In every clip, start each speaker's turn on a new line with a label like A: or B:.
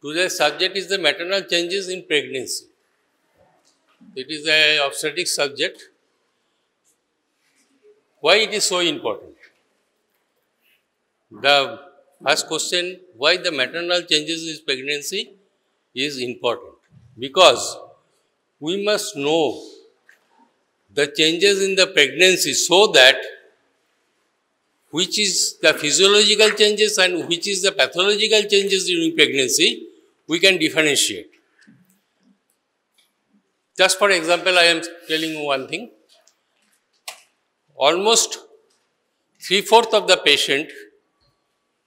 A: Today's subject is the maternal changes in pregnancy. It is an obstetric subject. Why it is so important? The first question, why the maternal changes in pregnancy is important? Because we must know the changes in the pregnancy so that which is the physiological changes and which is the pathological changes during pregnancy, we can differentiate. Just for example, I am telling you one thing. Almost 3/4 of the patient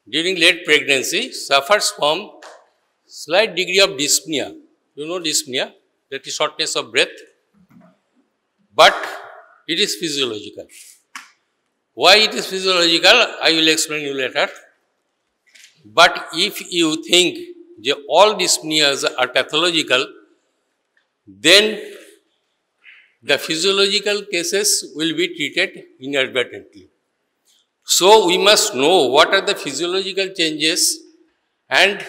A: during late pregnancy suffers from slight degree of dyspnea. You know dyspnea, that is shortness of breath, but it is physiological. Why it is physiological, I will explain you later. But if you think that all dyspneas are pathological, then the physiological cases will be treated inadvertently. So we must know what are the physiological changes, and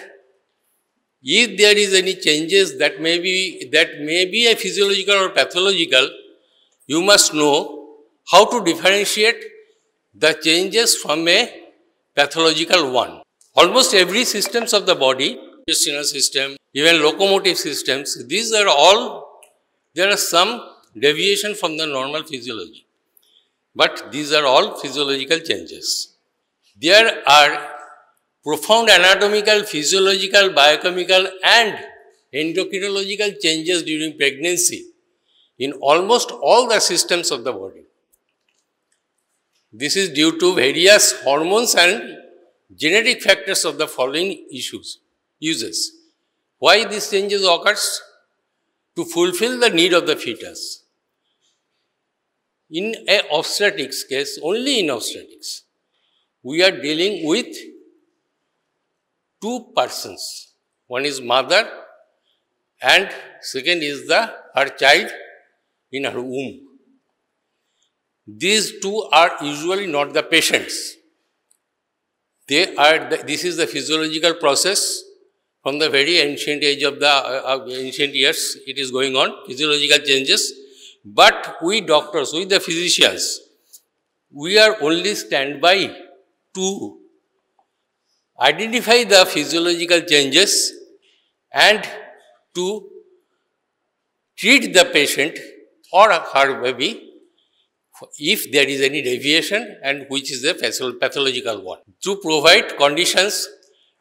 A: if there is any changes that may be a physiological or pathological, you must know how to differentiate the changes from a pathological one. Almost every systems of the body, intestinal system, even locomotive systems, these are all, there are some deviation from the normal physiology. But these are all physiological changes. There are profound anatomical, physiological, biochemical and endocrinological changes during pregnancy in almost all the systems of the body. This is due to various hormones and genetic factors of the following uses. Why these changes occurs? To fulfill the need of the fetus. In a obstetrics case, only in obstetrics, we are dealing with two persons. One is mother and second is her child in her womb. These two are usually not the patients. This is the physiological process from the very ancient age of the ancient years. It is going on, physiological changes. But we doctors, we the physicians, we are only standby to identify the physiological changes and to treat the patient or her baby if there is any deviation and which is the pathological one, to provide conditions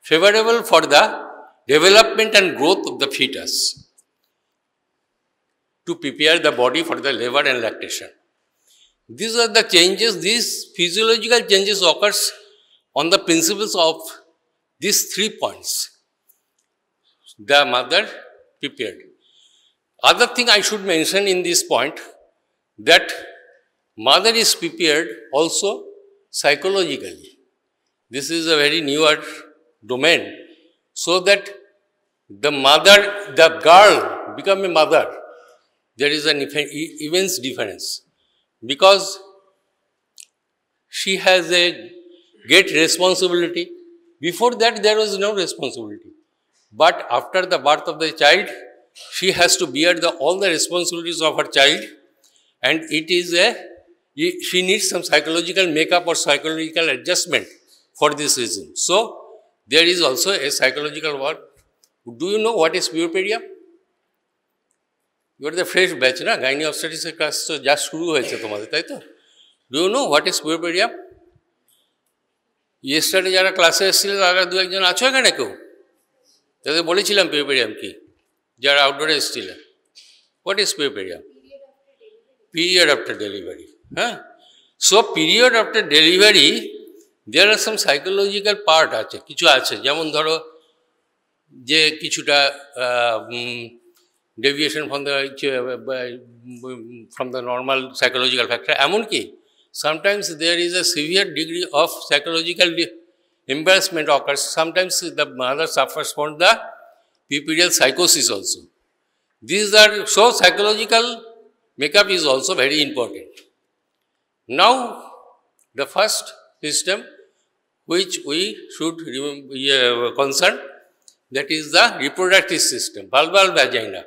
A: favorable for the development and growth of the fetus, to prepare the body for the labor and lactation. These are the changes, these physiological changes occurs on the principles of these 3 points. The mother prepared. Other thing I should mention in this point, that mother is prepared also psychologically. This is a very newer domain, so that the mother, the girl become a mother. There is an immense difference, because she has a great responsibility. Before that, there was no responsibility. But after the birth of the child, she has to bear all the responsibilities of her child, and she needs some psychological makeup or psychological adjustment for this reason. So, there is also a psychological work. Do you know what is puerperia? You are the fresh batch, na? Gynae obstetrics class so just shuru hoyeche tomader, tai to? Do you know what is puerperia? Yesterday jara class e eschile tara du ekjon acho ekhane keu? Tade bolechilam puerperia ki? Jara outdoor e eschile. What is puerperia? Period after delivery. Huh? So, period after delivery, there are some psychological part ache, kichu ache, jemon dhoro je kichuta deviation from the normal psychological factor. Emonki, sometimes there is a severe degree of psychological embarrassment occurs. Sometimes the mother suffers from the puerperial psychosis also. These are, so psychological makeup is also very important. Now, the first system which we should concern that is the reproductive system, vulval vagina.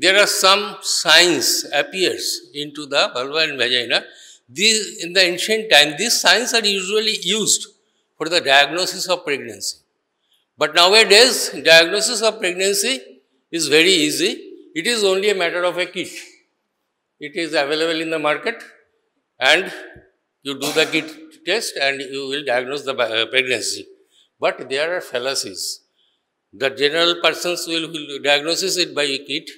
A: There are some signs appears into the vulva and vagina. These, in the ancient time, these signs are usually used for the diagnosis of pregnancy. But nowadays, diagnosis of pregnancy is very easy. It is only a matter of a kit. It is available in the market and you do the kit test and you will diagnose the pregnancy. But there are fallacies. The general persons will diagnose it by a kit,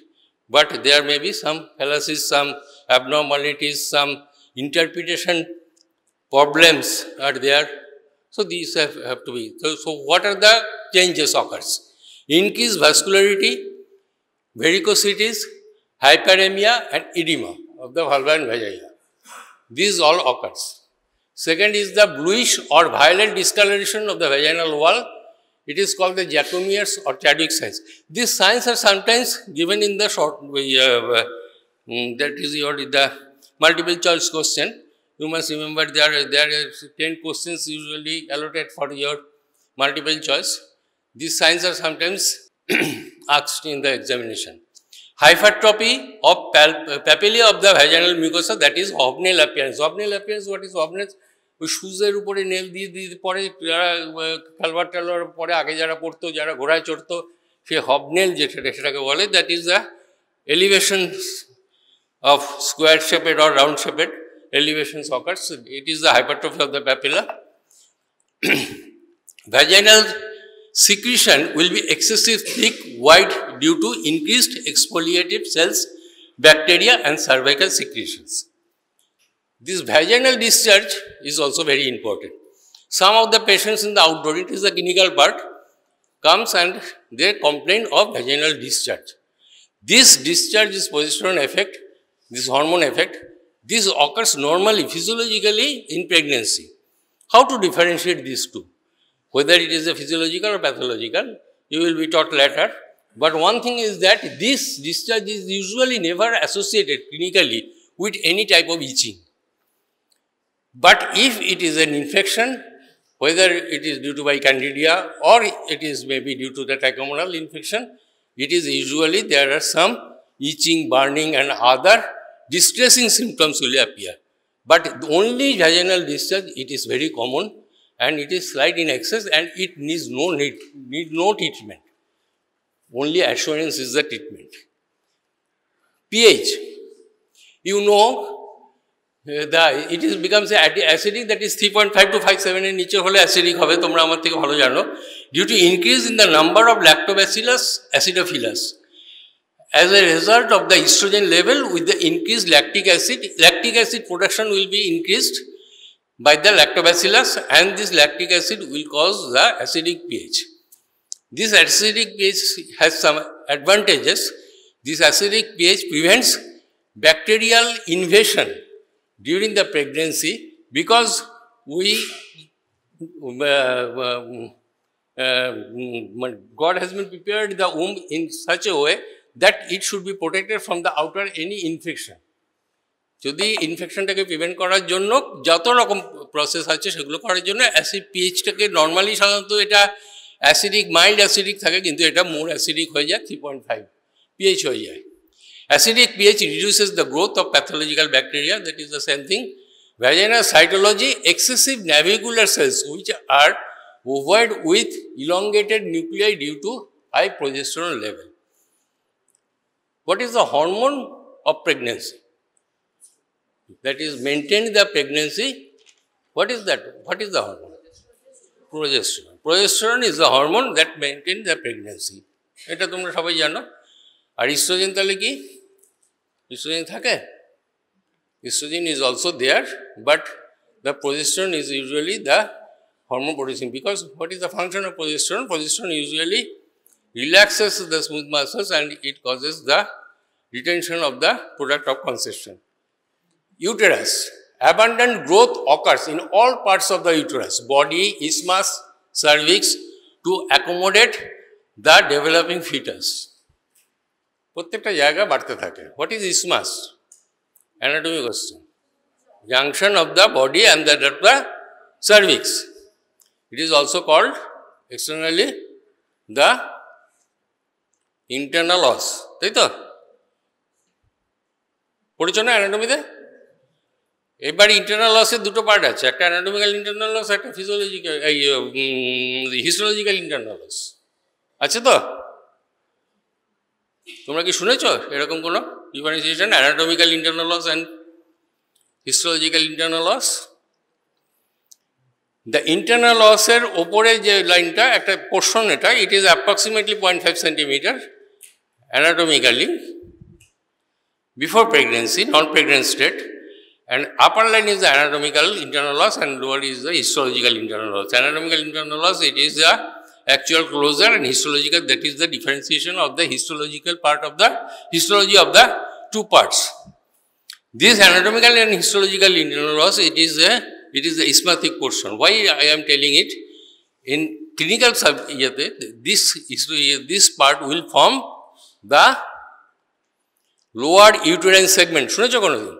A: but there may be some fallacies, some abnormalities, some interpretation problems are there. So these have to be. So what are the changes occurs? Increased vascularity, varicosities, hyperemia and edema of the vulva and vagina. These all occurs. Second is the bluish or violet discoloration of the vaginal wall. It is called the Jacqueminier's or Chadwick signs. These signs are sometimes given in the short, that is the multiple choice question. You must remember there are 10 questions usually allotted for your multiple choice. These signs are sometimes asked in the examination. Hypertrophy of papillae of the vaginal mucosa, that is hobnail appearance. Hobnail appearance, what is hobnail? ওই শুজের উপরে nail দিয়ে পরে যারা খেলোয়াড় টেলোয়াড় পরে আগে যারা পড়তো, যারা ঘোড়ায় চড়তো, সে হবনেল সেটাকে বলে, that is the elevation of square shaped or round shaped elevations occurs. It is the hypertrophy of the papilla. Vaginal secretion will be excessive thick, white due to increased exfoliative cells, bacteria and cervical secretions. This vaginal discharge is also very important. Some of the patients in the outdoor, it is the clinical part, comes and they complain of vaginal discharge. This discharge is progesterone effect, this hormone effect. This occurs normally, physiologically in pregnancy. How to differentiate these two? Whether it is a physiological or pathological, you will be taught later. But one thing is that this discharge is usually never associated clinically with any type of itching. But if it is an infection, whether it is due to by candida or it is maybe due to the trichomonal infection, it is usually there are some itching, burning and other distressing symptoms will appear. But only vaginal discharge, it is very common and it is slight in excess and it needs no treatment. Only assurance is the treatment. pH, you know, it is becomes acidic, that is 3.5 to 5.7 এর নিচে হলে acidic হবে, তোমরা আমার থেকে ভালো জানো, due to increase in the number of lactobacillus acidophilus. As a result of the estrogen level with the increased lactic acid production will be increased by the lactobacillus and this lactic acid will cause the acidic pH. This acidic pH has some advantages. This acidic pH prevents bacterial invasion during the pregnancy because God has been prepared the womb in such a way that it should be protected from the outer any infection. যদি ইনফেকশনটাকে prevent করার জন্য যত রকম process আছে সেগুলো করার জন্য acid পিএইচটাকে normally সাধারণত এটা অ্যাসিডিক মাইল্ড অ্যাসিডিক থাকে, কিন্তু এটা মোর অ্যাসিডিক হয়ে যায়, 3.5 পিএইচ হয়ে যায়। Acidic pH reduces the growth of pathological bacteria, that is the same thing. Vaginal cytology, excessive navicular cells which are ovoid with elongated nuclei due to high progesterone level. What is the hormone of pregnancy? That is maintain the pregnancy. What is that? What is the hormone? Progesterone. Progesterone is the hormone that maintains the pregnancy. এটা তোমরা সবাই জানো। আর oestrogen তাহলে কি? Oestrogen থাকে? Estrogen is also there, but the progesterone is usually the hormone producing, because what is the function of progesterone? Progesterone usually relaxes the smooth muscles and it causes the retention of the product of conception. Uterus. Abundant growth occurs in all parts of the uterus, body, isthmus, cervix, to accommodate the developing fetus. প্রত্যেকটা জায়গা বাড়তে থাকে। What is isthmus? Anatomy question. Junction of the body and the cervix. It is also called externally the internal os, তাই তো? পড়েছো না অ্যানাটমিতে? এবার internal লসের দুটো পার্ট আছে, একটা অ্যানাটমিক্যাল ইন্টারনাল লস, একটা ফিজিওলজিক্যাল হিস্টোলজিক্যাল ইন্টারনাল লস আছে তো? তোমরা কি শুনেছো এরকম কোনো differentiation anatomical internal os and histological internal os? The internal লসের ওপরে যে লাইনটা একটা পোর্শন, এটা it is approximately 0.5 centimetre anatomically before pregnancy, non pregnant state, and upper line is the anatomical internal loss and lower is the histological internal loss. Anatomical internal loss, it is the actual closure, and histological, that is the differentiation of the histological part of the histology of the two parts. This anatomical and histological internal loss, it is the isthmatic portion. Why I am telling it? In clinical this part will form the lower uterine segment. শুনেছো কোনোদিন?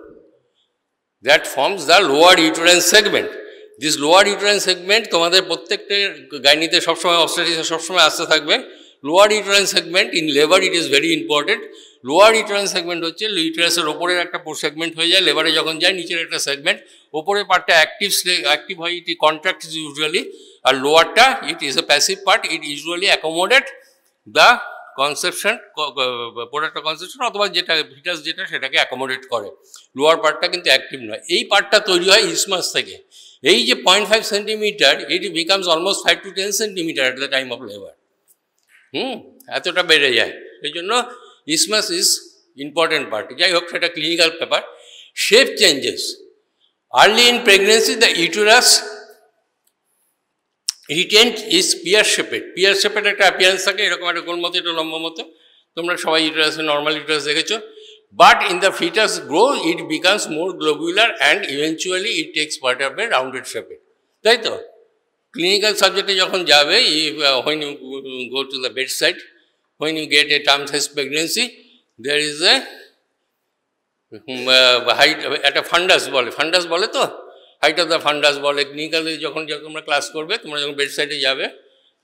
A: That forms the lower uterine segment. This lower uterine segment তোমাদের প্রত্যেকটা গাইনিতে সবসময় অবস্টেট্রিক্সে সবসময় আসতে থাকবে। Lower uterine segment in labour it is very important. Lower uterine segment হচ্ছে ইউটেরাসের ওপরের একটা সেগমেন্ট হয়ে যায়, লেবারে যখন যায় নিচের একটা সেগমেন্ট, ওপরের পার্টটা অ্যাক্টিভ হয়, ইট কন্ট্রাক্ট ইউজুয়ালি, আর লোয়ারটা it is a passive part, it usually accommodate the conception, product conception অথবা যেটা ফিটাস যেটা সেটাকে অ্যাকোমোডেট করে। লোয়ার পার্টটা কিন্তু অ্যাক্টিভ নয়। এই পার্টটা তৈরি হয় ইসমাস থেকে। এই যে 0.5 centimetre, it becomes almost 5 to 10 centimetre at the time of labour. এতটা বেড়ে যায়। এই জন্য ইসমাস ইজ ইম্পর্টেন্ট পার্ট। যাই হোক, সেটা clinical paper. Shape changes early in pregnancy, the uterus retained is pear shaped. Pear shaped একটা অ্যাপিয়ারেন্স থাকে, এরকম একটা গোল মতো, এটা লম্ব মতো। তোমরা সবাই ইউটেরাসে নর্মাল ইউটেরাস দেখেছো। But in the fetus grow it becomes more globular and eventually it takes part of a rounded shaped, তাই তো? ক্লিনিক্যাল সাবজেক্টে যখন যাবে, when you go to the bedside, when you get a term size pregnancy, there is a height, একটা ফান্ডাস বলে তো, height of the ফান্ডাস বলে। ক্লিনিক্যালে যখন তোমরা ক্লাস করবে, তোমরা যখন বেডসাইডে যাবে,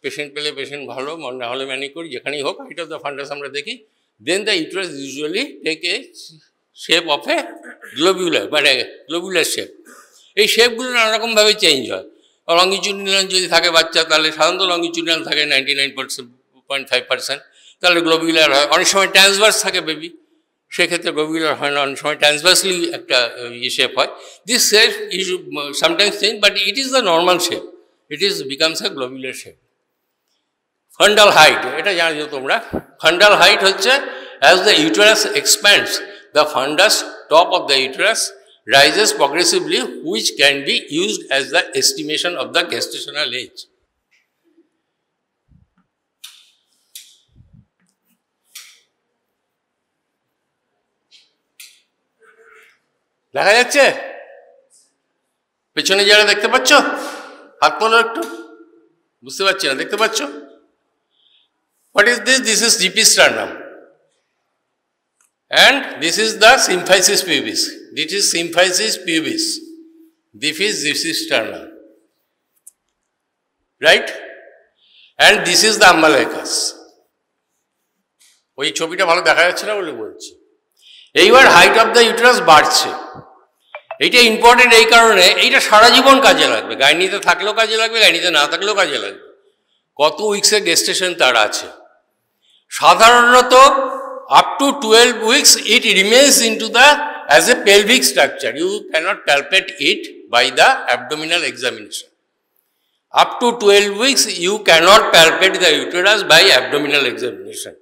A: পেশেন্ট পেলে পেশেন্ট ভালো, না হলে ম্যানিকিউর, যেখানেই হোক, হাইট অফ দ্য ফান্ডাস আমরা দেখি। Then the uterus usually take a shape of a globular, মানে গ্লোবুলার শেপ। এই শেপগুলো নানারকমভাবে চেঞ্জ হয়। লঙ্গিচুডিনাল যদি থাকে বাচ্চা, তাহলে সাধারণত লঙ্গিচুডিনাল থাকে 99.5%, তাহলে গ্লোবুলার হয়। অনেক সময় ট্রান্সভার্স থাকে বেবি, সেক্ষেত্রে গ্লোবুলার হয় না, অনেক সময় ট্রান্সভার্সলি একটা শেপ হয়। This shape is sometimes change, but it is the normal shape, it is becomes a globular shape. Fundal height, এটা জানো তোমরা। ফান্ডাল হাইট হচ্ছে as the uterus এক্সপ্যান্ডস, the ফান্ডাস top of the uterus rises progressively, which can be used as the estimation of the gestational age. দেখা যাচ্ছে? পেছনে যারা দেখতে পাচ্ছ, হাত তোলো একটু, বুঝতে পারছি না, দেখতে পাচ্ছ? What is this? This is GP sternum. And this is the symphysis pubis. This is symphysis pubis. This is sternum. Right? And this is the umbilicus. ওই ছবিটা ভালো দেখা যাচ্ছে না বলে বলছি। এইবার হাইট অফ দ্য ইউটেরাস বাড়ছে। এইটা ইম্পর্টেন্ট এই কারণে, এইটা সারা জীবন কাজে লাগবে। গাইনিতে থাকলেও কাজে লাগবে, গাইনিতে না থাকলেও কাজে লাগবে। কত উইক্সের গেস্টেশন তার আছে। সাধারণত up to 12 weeks it remains into the as a pelvic structure. You cannot palpate it by the abdominal examination. Up to 12 weeks you cannot palpate the uterus by abdominal examination.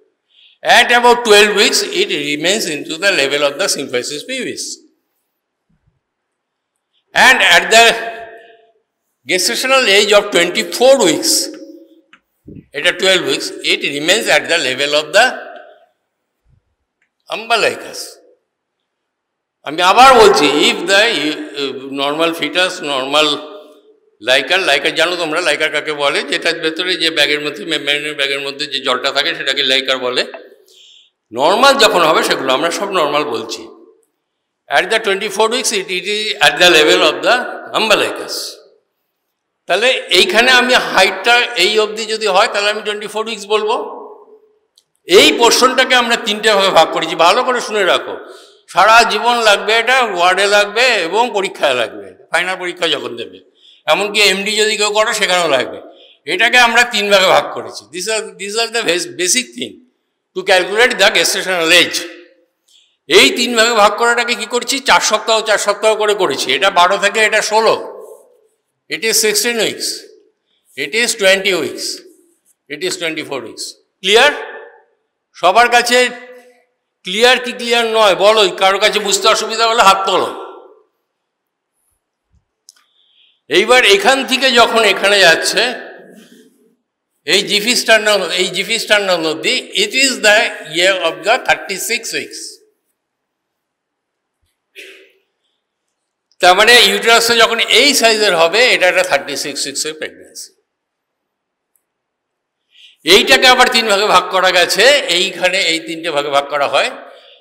A: At about 12 weeks it remains into the level of the symphysis pubis. And at the gestational age of 24 weeks, at 12 weeks, it remains at the level of the umbilicus. আমি আবার বলছি, if the normal fetus, normal liquor জানো তোমরা liker কাকে বলে? যেটার ভেতরে যে ব্যাগের মধ্যে, মেমব্রেনের ব্যাগের মধ্যে যে জলটা থাকে সেটাকে লাইকার বলে। নর্মাল যখন হবে সেগুলো আমরা সব নর্মাল বলছি। At the 24 weeks it is at the level of the umbilicus. তাহলে এইখানে আমি হাইটটা এই অবধি যদি হয় তাহলে আমি 24 উইকস বলবো। এই পোর্শনটাকে আমরা তিনটে ভাগে ভাগ করেছি, ভালো করে শুনে রাখো। সারা জীবন লাগবে, এটা ওয়ার্ডে লাগবে এবং পরীক্ষায় লাগবে, ফাইনাল পরীক্ষা যখন দেবে, এমনকি এমডি যদি কেউ করো সেখানেও লাগবে। এটাকে আমরা তিন ভাগে ভাগ করেছি। This are the basic thing to calculate the gestational age. এই তিন ভাগে ভাগ করাটাকে কি করছি, 4 সপ্তাহ 4 সপ্তাহ করে করেছি। এটা 12 থেকে এটা 16, it is 16 weeks, it is 20 weeks, it is 24 weeks. Clear? সবার কাছে ক্লিয়ার কি ক্লিয়ার নয় বলো, কারোর কাছে বুঝতে অসুবিধা হলে হাত তোলো। এইবার এখান থেকে যখন এখানে যাচ্ছে এই জিফি স্ট্যান্ডার্ড অবধি, it is the year of the 36 weeks. তার মানে ইউটেরাসে যখন এই সাইজের হবে এটা একটা 36 উইকসের প্রেগনেন্সি। এইটাকে আবার তিন ভাগে ভাগ করা গেছে, এইখানে এই তিনটে ভাগে ভাগ করা হয়।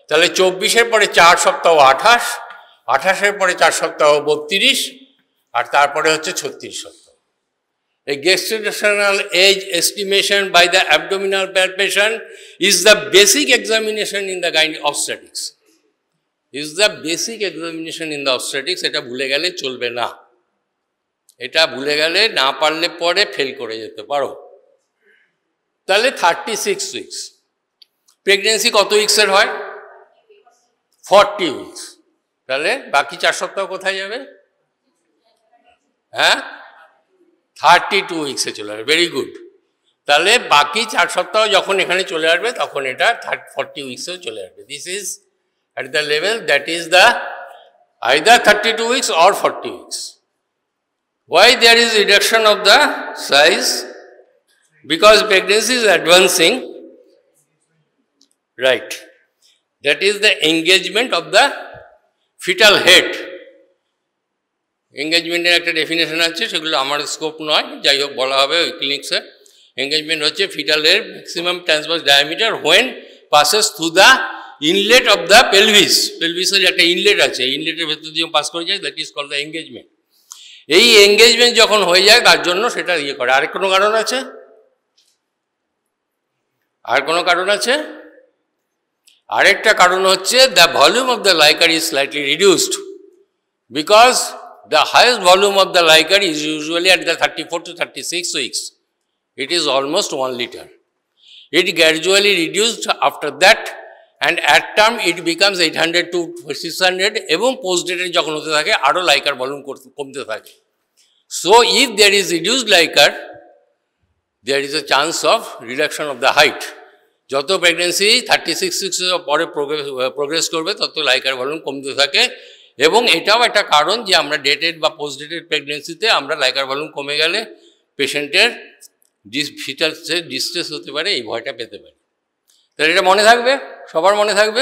A: তাহলে 24-এর পরে 4 সপ্তাহ 28, 28-এর পরে 4 সপ্তাহ 32, আর তারপরে হচ্ছে 36 সপ্তাহ। A gestational age estimation by the abdominal palpation is the basic examination in the obstetrics. Is the basic examination in the obstetrics. এটা ভুলে গেলে চলবে না, এটা ভুলে গেলে না পারলে পরে ফেল করে যেতে পারো। তাহলে 36 উইকস। প্রেগনেন্সি কত উইকসের হয়? 40 উইকস। তাহলে বাকি 4 সপ্তাহ কোথায় যাবে? হ্যাঁ, 32 উইকসে চলে আসবে। Very good. তাহলে বাকি 4 সপ্তাহ যখন এখানে চলে আসবে তখন এটা 40 উইকসেও চলে আসবে। This is at the level that is the either 32 weeks or 40 weeks. Why there is reduction of the size? Because pregnancy is advancing, right? That is the engagement of the fetal head. এঙ্গেজমেন্টের একটা definition আছে, সেগুলো আমার scope নয়, যাই হোক বলা হবে ওই ক্লিনিক্সে। এঙ্গেজমেন্ট হচ্ছে foetal head maximum transverse diameter when passes through the inlet of the pelvis. পেলভিসের একটা ইনলেট আছে, ইনলেটের ভেতর দিয়ে পাস করে যায়, that is called the engagement. এই এঙ্গেজমেন্ট যখন হয়ে যায় তার জন্য সেটা ইয়ে করে। আরেক কোনো কারণ আছে? আর কোনো কারণ আছে? আরেকটা কারণ হচ্ছে the volume of the liker is slightly reduced, because the highest volume of the liquor is usually at the 34 to 36 weeks. It is almost 1 liter. It gradually reduced after that, and at term it becomes 800 to 600 এবং post-date যখন হতে থাকে আরও liker volume কমতে থাকে। So if there is reduced liquor, there is a chance of reduction of the height. যত pregnancy 36 উইকসের পরে progress করবে তত লাইকার ভলিউম কমতে থাকে। এবং এটাও একটা কারণ যে আমরা ডেটেড বা পোস্ট ডেটেড প্রেগনেন্সিতে আমরা লাইকার ভলিউম কমে গেলে পেশেন্টের ফিটালসে ডিস্ট্রেস হতে পারে, এই ভয়টা পেতে পারে। তাহলে এটা মনে থাকবে, সবার মনে থাকবে।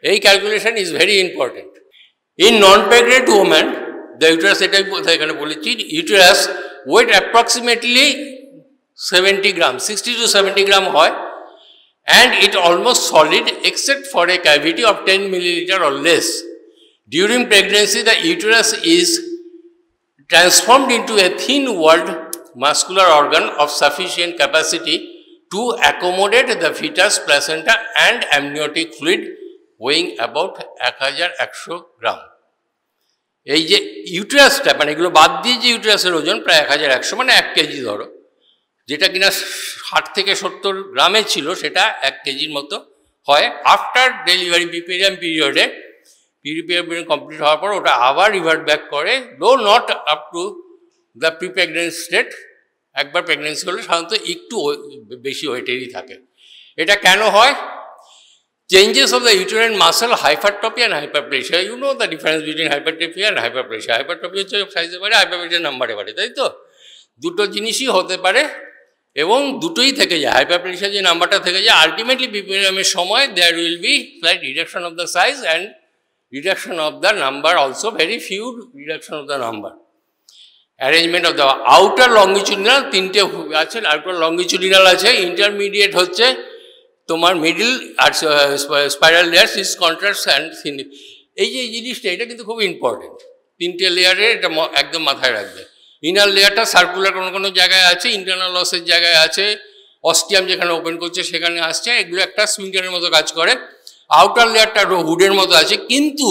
A: এই calculation is very important. In non pregnant woman the uterus, এটাই এখানে বলেছি, uterus weight approximately 70 gram, 60 to 70 gram হয়, and it almost solid except for a cavity of 10 millilitre or less. During pregnancy, the uterus is transformed into a thin-walled muscular organ of sufficient capacity to accommodate the fetus, placenta and amniotic fluid weighing about 1100 গ্রাম। এই যে ইউটেরাসটা, মানে এগুলো বাদ দিয়ে যে ইউটেরাসের ওজন প্রায় 1100, মানে 1 কেজি ধরো, যেটা কিনা 60 থেকে 70 গ্রামে ছিল সেটা 1 কেজির মতো হয়। আফটার ডেলিভারি প্রিপেরিয়াম পিরিয়ডে, পিরিয়ড কমপ্লিট হওয়ার পর ওটা আবার রিভার্ট ব্যাক করে, though not up to the pre pregnancy state. একবার প্রেগনেন্সি হলে সাধারণত একটু বেশি ওয়েটেরই থাকে। এটা কেন হয়? Changes of the uterine muscle, hypertrophy and hyperplasia. You know the difference between hypertrophy and hyperplasia. Hypertrophy হচ্ছে সাইজে বাড়ে, হাইপারপ্লেশিয়া নাম্বারে বাড়ে, তাই তো? দুটো জিনিসই হতে পারে এবং দুটোই থেকে যায়। হাইপারপ্লেশিয়া যে নাম্বারটা থেকে যায়, আলটিমেটলি প্রিপেরিয়ামের সময় there will be slight reduction of the size and reduction of the number, also very few reduction of the number. Arrangement of the outer longitudinal, তিনটে আছে, outer longitudinal আছে, intermediate হচ্ছে তোমার মিডল, আর স্পাইরাল লেয়ার, সিস contrast and thin. এই যে জিনিসটা, এটা কিন্তু খুব ইম্পর্টেন্ট। তিনটে লেয়ারে এটা একদম মাথায় রাখবে। ইনার লেয়ারটা সার্কুলার কোনো জায়গায় আছে, ইন্টারনাল লসের জায়গায় আছে, অস্টিয়াম যেখানে ওপেন করছে সেখানে আসছে, এগুলো একটা স্ফিংক্টারের মতো কাজ করে। আউটার লেয়ারটা হুডের মতো আছে, কিন্তু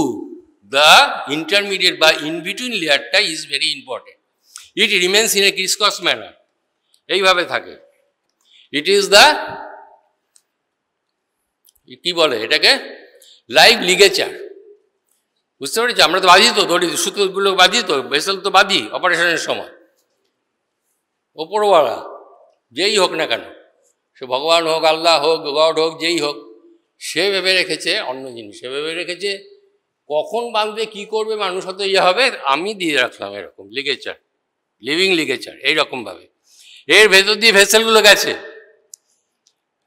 A: দ্য ইন্টারমিডিয়েট বা ইন বিটুইন লেয়ারটা is very important. It remains in a crisscross manner, এইভাবে থাকে। ইট ইজ দ্য কি বলে এটাকে, লাইভ লিগেচার। বুঝতে পেরেছি? আমরা তো বাঁধি তো, দড়ি সুতোগুলো বাঁধি তো, ভেসেল তো বাঁধি অপারেশনের সময়। ওপরওয়ালা যেই হোক না কেন, সে ভগবান হোক, আল্লাহ হোক, গড হোক, যেই হোক, সে ভেবে রেখেছে অন্য জিনিস, সে ভেবে রেখেছে কখন বাঁধবে, কি করবে, মানুষ হয়তো ইয়ে হবে, আমি দিয়ে রাখলাম এরকম লিগেচার, লিভিং লিগেচার এইরকমভাবে। এর ভেতর দিয়ে ভেসেলগুলো গেছে।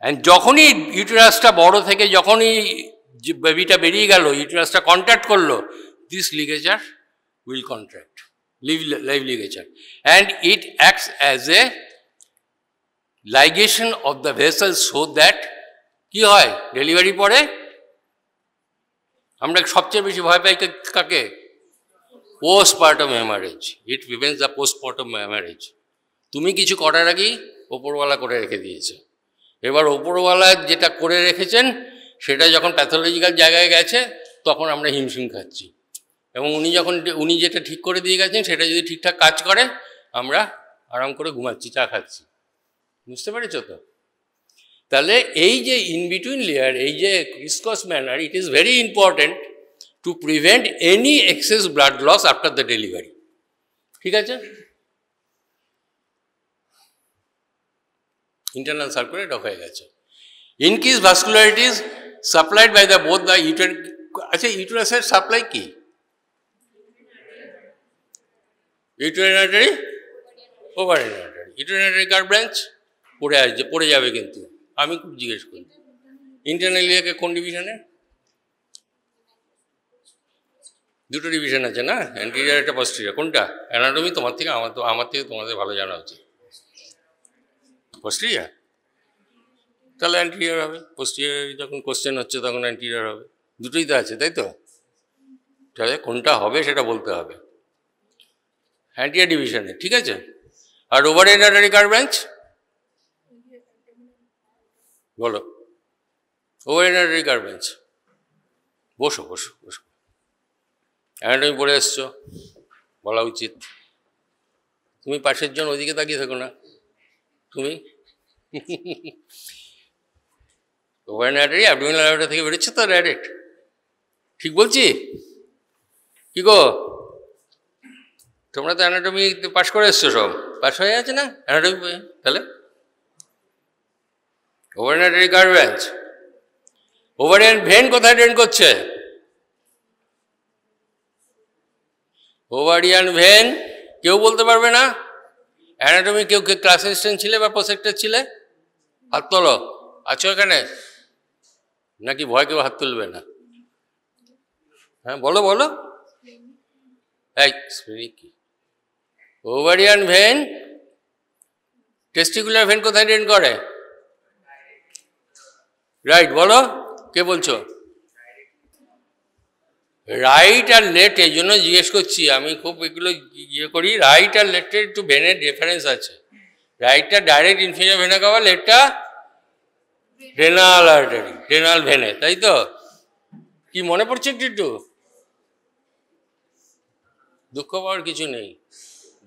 A: অ্যান্ড যখনই ইউটেরাসটা বড় থেকে যখনই বেবিটা বেরিয়ে গেল, ইউটেরাসটা কন্ট্যাক্ট করলো, this ligature will contract, live ligature, and it acts as a ligation of the vessel, so that কি হয়, ডেলিভারি পরে আমরা সবচেয়ে বেশি ভয় পাই কাকে, postpartum haemorrhage. It prevents the postpartum haemorrhage. তুমি কিছু করার আগেই ওপরওয়ালা করে রেখে দিয়েছে। এবার ওপরওয়ালা যেটা করে রেখেছেন সেটা যখন প্যাথোলজিক্যাল জায়গায় গেছে তখন আমরা হিমশিম খাচ্ছি, এবং উনি যেটা ঠিক করে দিয়ে গেছেন সেটা যদি ঠিকঠাক কাজ করে আমরা আরাম করে ঘুমাচ্ছি, চা খাচ্ছি। বুঝতে পেরেছ তো? তাহলে এই যে ইন বিটুইন লেয়ার, এই যে crisscross manner, it is very important to prevent any excess blood loss after the delivery. ঠিক আছে? ইন্টারনাল সার্কুলেট হয়ে গেছে। Increase vascularities supplied by the both the uterine. আচ্ছা, ইউটেরাসের সাপ্লাই কি? Uterine artery, ovarian artery. Uterine artery কার branch? পড়ে যাবে, কিন্তু আমি খুব জিজ্ঞেস করি ইন্টারনাল এরিয়াকে কোন ডিভিশনে? দুটো ডিভিশন আছে না, অ্যান্টিরিয়র একটা পস্টেরিয়র। কোনটা? অ্যানাটমি তোমার থেকে আমার থেকে তোমাদের ভালো জানা উচিত। পস্টেরিয়র? তাহলে অ্যান্টিরিয়র হবে। পস্টেরিয়র যখন কোশ্চেন হচ্ছে তখন অ্যান্টিরিয়র হবে। দুটোই তো আছে, তাই তো? তাহলে কোনটা হবে সেটা বলতে হবে। অ্যান্টিরিয়র ডিভিশনে, ঠিক আছে। আর ওভারিয়ান আর্টারি কার ব্রাঞ্চ? বলো, ওভারিয়ান আর্টারি কার ব্রাঞ্চ? বসো বসো বসো, অ্যানাটমি পড়ে এসছো, বলা উচিত। তুমি পাশের জন ওইদিকে তাকিয়ে থাকো না, তুমি ওভারিয়ান আর্টারি অ্যাবডোমিনাল আর্টারি থেকে বেরোচ্ছে তো ডাইরেক্ট। ঠিক বলছি? কি গো, তোমরা তো অ্যানাটমি পাস করে এসছো, সব পাস হয়ে আছে না অ্যানাটমি? তাহলে ওভারিয়ান আর্টারি কার ব্রাঞ্চ? ওভারিয়ান ভেন কোথায় ড্রেন করছে? ওভারিয়ান ভেন কেউ বলতে পারবে না? অ্যানাটমি কেউ ক্লাস অ্যাসিস্ট্যান্ট ছিলে বা প্রসেক্টর ছিলে? হাত তোলো। আছো এখানে নাকি ভয় কেউ হাত তুলবে না? হ্যাঁ বলো বলো। কি ওভারিয়ান ভেন, টেস্টিকুলার ভেন কোথায় ড্রেন করে? রাইট, বলো, কে বলছো? রাইট আর লেফট, এই জন্য জিজ্ঞেস করছি আমি, খুব এগুলো ইয়ে করি। রাইট আর লেফটের একটু ভেনের ডিফারেন্স আছে। রাইটটা ডাইরেক্ট ইনফিরিয়র ভেনে খাওয়া, লেফটটা রেনাল আর্টারি, রেনাল ভেনে, তাই তো? কি মনে পড়ছে একটু? দুঃখ পাওয়ার কিছু নেই,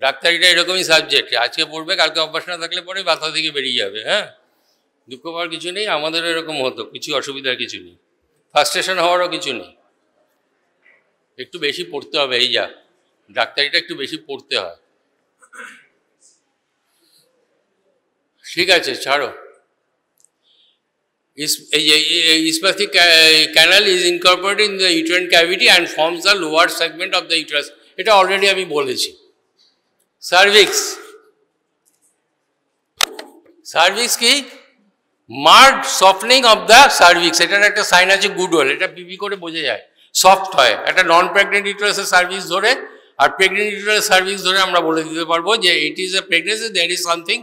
A: ডাক্তারিটা এরকমই সাবজেক্ট। আজকে পড়বে, কালকে অভ্যাস না থাকলে পরে মাথা থেকে বেরিয়ে যাবে। হ্যাঁ, দুঃখ পাওয়ার কিছু নেই, আমাদেরও এরকম হতো, কিছু অসুবিধার কিছু নেই, ফ্রাস্ট্রেশন হওয়ারও কিছু নেই। একটু বেশি পড়তে হবে, এই যা ডাক্তারিটা একটু বেশি পড়তে হয়। ঠিক আছে, ছাড়ো। Ispathic canal is incorporated in the uterine cavity and forms the lower segment of the uterus. এটা অলরেডি আমি বলেছি। সার্ভিক্স, সার্ভিক্স কি? Marked softening of the cervix. এটার একটা সাইন আছে গুড ওয়েল, এটা পিপি করে বোঝা যায়, সফট হয়। একটা নন প্রেগনেন্ট ইউটারাসের সার্ভিক্স ধরে আর প্রেগনেন্ট ইউটারাসের সার্ভিক্স ধরে আমরা বলে দিতে পারবো যে it is a pregnancy, there is something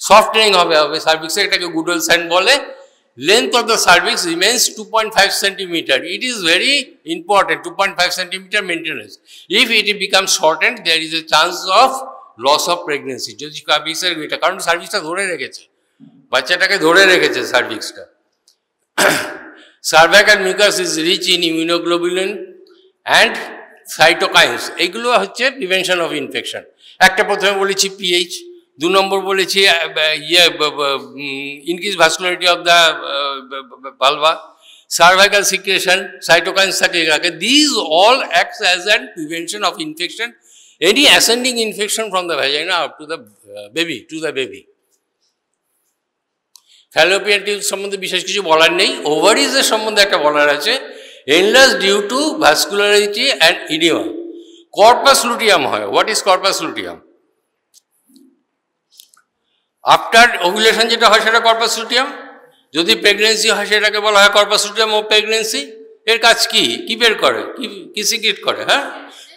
A: softening হবে সার্ভিক্সে, এটাকে গুড ওয়েল সাইন বলে। Length of the cervix remains 2.5 centimeter. It is very important, 2.5 centimeter maintenance. If it becomes shortened, there is a chance of loss of pregnancy, যদি সার্ভিক্সের এটা, কারণ সার্ভিক্সটা ধরে রেখেছে, বাচ্চাটাকে ধরে রেখেছে সার্ভিক্সটা। Cervical mucus is rich in immunoglobulin and cytokines, এইগুলো হচ্ছে প্রিভেনশন অফ ইনফেকশন। একটা প্রথমে বলেছি পিএইচ, 2 নম্বর বলেছি increase vascularity of the vulva, cervical secretion, cytokines থাকে, these all acts as an prevention of infection, any ascending infection from the vagina up to the baby. Fallopian tube সম্বন্ধে বিশেষ কিছু বলার নেই। ওভারিজের সম্বন্ধে একটা বলার আছে, enlarge due to vascularity and oedema. Corpus luteum হয়। What is corpus luteum? After ovulation যেটা হয় সেটা কর্পাস লুটিয়াম, যদি প্রেগনেন্সি হয় সেটাকে বলা হয় কর্পাস লুটিয়াম ও প্রেগনেন্সি। এর কাজ কি? কি বের করে, কি সিক্রেট করে? হ্যাঁ,